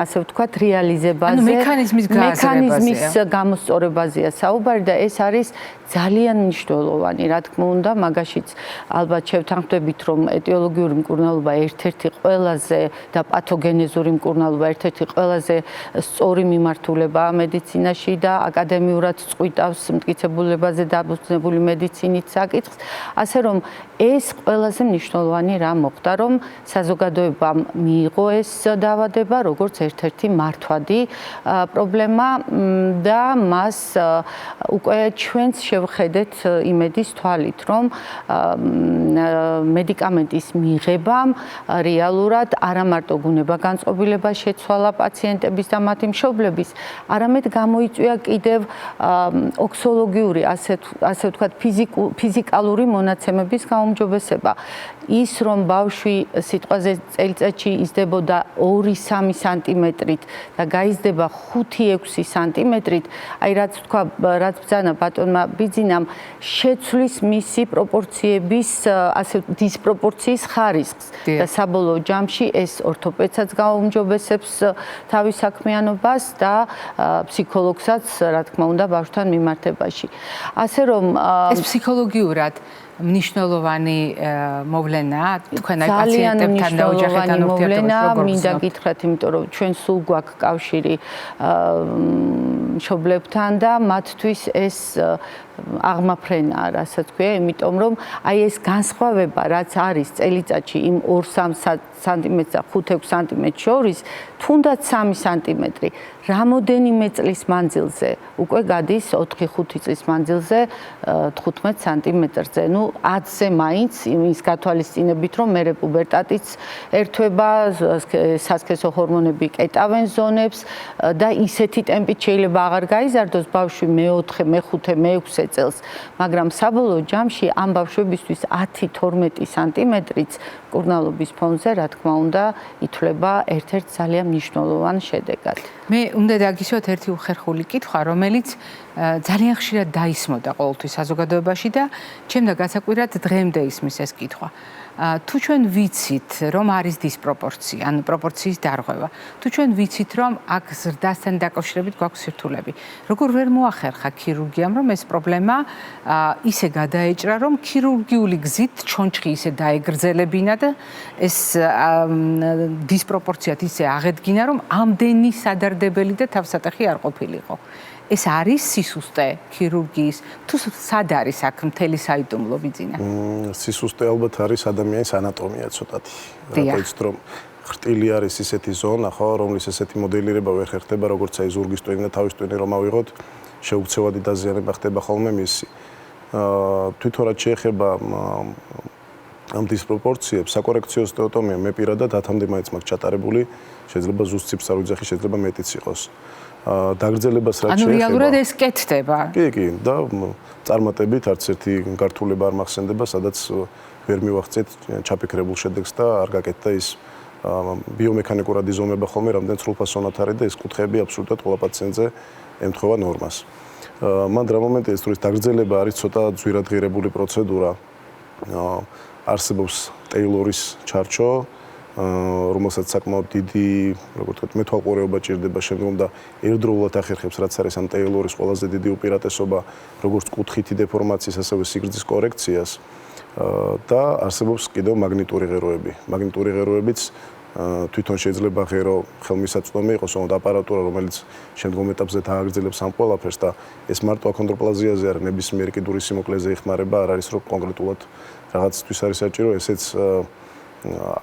ასე ვთქვათ რეალიზებაზე, მექანიზმის გამოსწორებაზეა საუბარი და ეს არის ძალიან მნიშვნელოვანი, რა თქმა უნდა, მაგაშიც ალბათ შევთანხმდებით, რომ ეტიოლოგიური მკურნალობა ერთ-ერთი ყველაზე და პათოგენეზური მკურნალობა ერთ-ერთი ყველაზე სწორი მიმართულებაა მედიცინაში და აკადემიურად წყვიტავს მტკიცებულებაზე დაფუძნებული მედიცინით საკითხს. ასე რომ ეს ყველაზე მნიშვნელოვანი რა მოხდა, რომ საზოგადოებამ მიიღო ეს დაავადება როგორც ერთ-ერთი მართვადი პრობლემა და მას უკვე ჩვენც შევხედეთ იმედის თვალით, რომ მედიკამენტის მიღებამ რეალურად არა მარტო გუნება განწყობილება შეცვალა პაციენტების და მათი მშობლების, არამედ გამოიწვია კიდევ ოქსოლოგიური, ასე ვთქვათ, ფიზიკალური მონაცემების გაუმჯობესება. ის რომ ბავშვი სიტყვაზე წელიწადში იზრდებოდა 2-3 სანტიმეტრით და გაიზრდება 5-6 სანტიმეტრით, აი რაც თქვა, რაც ბრძანა ბატონმა ბიძინამ, შეცვლის მისი პროპორციების, ასე დისპროპორციის ხარისხს და საბოლოო ჯამში ეს ორთოპედსაც გაუმჯობესებს თავის საქმიანობას და ფსიქოლოგსაც, რა თქმა უნდა, ბავშვთან მიმართებაში. ასე რომ ეს ფსიქოლოგიურად მნიშვნელოვანი მოვლენაა თქვენ აი პაციენტებთან და ოჯახებთან ურთიერთობაში. მინდა გითხრათ, იმიტომ რომ ჩვენ სულ გვაქვს კავშირი მშობლებთან და მათთვის ეს აღმაფრენაა, რასაც ქვია, იმიტომ რომ აი ეს განსხვავება, რაც არის წელიწადში იმ 2-3 სანტიმეტრს და 5-6 სანტიმეტრს შორის, თუნდაც 3 სანტიმეტრი რამოდენიმე წლის მანძილზე უკვე გადის 4-5 წლის მანძილზე 15 სანტიმეტრზე. ნუ 10-ზე მაინც იმის გათვალისწინებით, რომ მე პუბერტატიც ერთვება, სასქესო ჰორმონები კეტავენ ზონებს და ისეთი ტემპით შეიძლება აღარ გაიზარდოს ბავშვი მე-4, მე-5, მე-6 წელს, მაგრამ საბოლოო ჯამში ამ ბავშვებისთვის 10-12 სანტიმეტრიც მკურნალობის ფონზე, რა თქმა უნდა, ითვლება ერთ-ერთ ძალიან მნიშვნელოვან შედეგად. მე უნდა დაგისვათ ერთი უხერხული კითხვა, რომელიც ძალიან ხშირად დაისმოდა ყოველთვის საზოგადოებაში და ჩემდა გასაკვირად დღემდე ისმის ეს კითხვა. თუ ჩვენ ვიცით, რომ არის დისპროპორცია, ანუ პროპორციის დარღვევა, თუ ჩვენ ვიცით, რომ აქ ზრდასთან დაკავშირებით გვაქვს სირთულები, როგორ ვერ მოახერხა ქირურგიამ, რომ ეს პრობლემა ისე გადაეჭრა, რომ ქირურგიული გზით ჩონჩხი ისე დაეგრძელებინა და ეს დისპროპორციად ისე აღედგინა, რომ ამდენი სადარდებელი და თავსატეხი არ ყოფილიყო. ეს არის სისუსტე ქირურგიის თუ სად არის აქ მთელი საიდუმლო ბიძინა? სისუსტე ალბათ არის ადამიანის ანატომია ცოტათი. რატოიც რომ ხრტილი არის ისეთი ზონა, ხო, რომლის ესეთი მოდელირება ვერ ხერხდება, როგორც აი ზურგის ტვინი და თავის ტვინი რომ ავიღოთ, შეუქცევადი დაზიანება ხდება ხოლმე მისი. თვითონ რაც შეეხება ამ დისპროპორციებს, საკორექციო ოსტეოტომია მე პირადად 10-მდე მაინც მაქვს ჩატარებული, შეიძლება ზუსტ ციფრს არ ვიძახი, შეიძლება მეტიც იყოს. დაგრძელებას რაც შეეხება. ანუ რეალურად ეს კეთდება. კი, და წარმატებით არც ერთი გართულება არ მახსენდება, სადაც ვერ მივახცეთ ჩაფიქრებულ შედეგს და არ გაკეთდა ის ბიომექანიკურად იზომება ხოლმე რამდენ სრულფასოვნად არის და ეს კუთხეები აბსოლუტურად ყველა პაციენტზე ემთხვევა ნორმას. მან რა მომენტია ეს თურის დაგრძელება არის ცოტა ძვირადღირებული პროცედურა. არსებობს ტეილორის ჩარჩო, რომელსაც საკმაოდ დიდი, როგორ ვთქვათ, მეთვალყურეობა ჭირდება შემდგომ და ერთდროულად ახერხებს, რაც არის ამ ტეილორის ყველაზე დიდი უპირატესობა, როგორც კუთხითი დეფორმაციის, ასევე სიგრძის კორექციას და არსებობს კიდევ მაგნიტური ღეროები. მაგნიტური ღეროებიც თვითონ შეიძლება ღერო ხელმისაწვდომი იყოს, თუმცა აპარატურა, რომელიც შემდგომ ეტაპზე დააგრძელებს ამ ყველაფერს და ეს მარტო აქონდროპლაზიაზე არ ნებისმიერ კიდურის სიმოკლეზე იხმარება, არ არის რომ კონკრეტულად რაღაცისთვის არის საჭირო, ესეც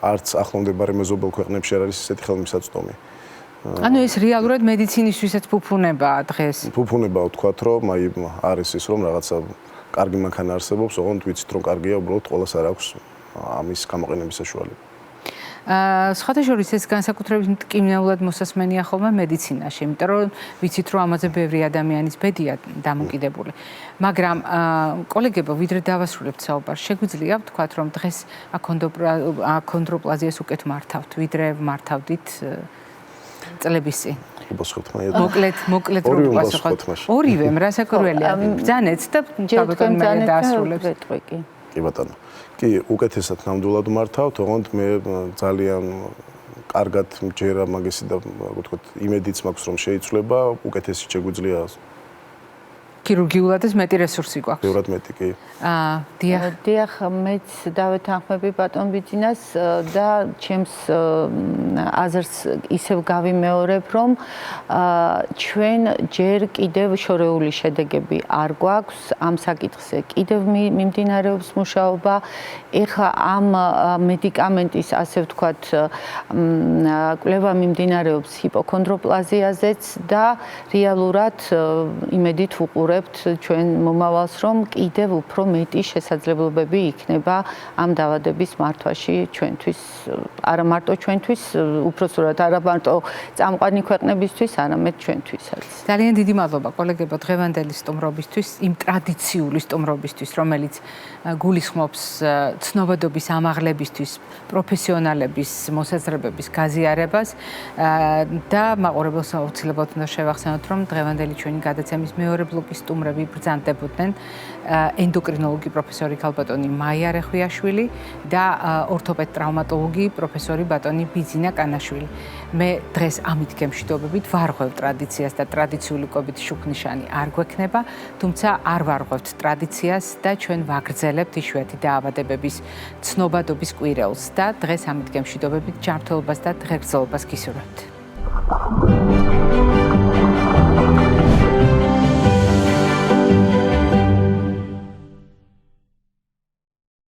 არც ახლომდებარე მეზობელ ქვეყნებში არ არის ესეთი ხელმისაწვდომი. ანუ ეს რეალურად მედიცინისთვისაც ფუფუნებაა დღეს. ფუფუნებაა ვთქვათ, რომ აი არის ის რომ რაღაცა კარგი მანქანა არსებობს, ოღონდ ვიცით რომ კარგია, უბრალოდ ყოველს არ აქვს ამის გამოყენების საშუალება. სხვათა შორის ეს განსაკუთრებით მტკივნეულად მოსასმენია ხოლმე მედიცინაში, იმიტომ რომ ვიცით რომ ამაზე ბევრი ადამიანის ბედია დამოკიდებული. მაგრამ კოლეგებო, ვიდრე დავასრულებთ საუბარს, შეგვიძლია ვთქვათ, რომ დღეს აქონდროპლაზიას უკეთ მართავთ, ვიდრე მართავდით წლების წინ. მოკლედ რომ ვასახოთ. ორივემ რასაკვირველია, ბრძანეთ და ჯერჯერობით მე დაასრულებს. კი ბატონო. კი, უკეთესად ნამდვილად მართავთ, ოღონდ მე ძალიან კარგად მჯერა მაგისი და როგორ ვთქვათ, იმედიც მაქვს რომ შეიცვლება, უკეთესი შეგვიძლია ქირურგიულადაც მეტი რესურსი გვაქვს. ბევრად მეტი კი. დიახ, მეც დავეთანხმები ბატონ ბიძინას და ჩემს აზრს ისევ გავიმეორებ, რომ ჩვენ ჯერ კიდევ შორეული შედეგები არ გვაქვს ამ საკითხზე. კიდევ მიმდინარეობს მუშაობა. ეხლა ამ მედიკამენტის, ასე ვთქვათ, კვლევა მიმდინარეობს ჰიპოქონდროპლაზიაზეც და რეალურად იმედით ვუყურებთ ჩვენ მომავალს, რომ კიდევ უფრო მეტი შესაძლებლობები იქნება ამ დაავადების მართვაში ჩვენთვის, არა მარტო ჩვენთვის, უпроსტურად არა მარტო წამყვანი ქვეყნებისთვის, არამედ ჩვენთვისაც. ძალიან დიდი მადლობა კოლეგებო დღევანდელი სტუმრობისთვის, იმ ტრადიციული სტუმრობისთვის, რომელიც გულისხმობს ცნობადობის ამაღლებისთვის, პროფესიონალების მოსაზრებების გაზიარებას და მაყურებელს აუცილებლად უნდა შევახსენოთ, რომ დღევანდელი ჩვენი გადაცემის მეორე ბლოკის სტუმრები ბრძანდებოდნენ ენდოკრინოლოგი პროფესორი ქალბატონი მაია რეხვიაშვილი და ორთოპედ ტრავმატოლოგი პროფესორი ბატონი ბიძინა კანაშვილი. მე დღეს ამით გემშვიდობებით ვარღვევ ტრადიციას და ტრადიციული კვებით შუქნიშანი არ გვექნება, თუმცა არ ვარღვევთ ტრადიციას და ჩვენ ვაგრძელებთ იშვიათი დაავადებების ცნობადობის კვირეულს და დღეს ამით გემშვიდობებით ჯანმრთელობას და ღირსებას გისურვებთ.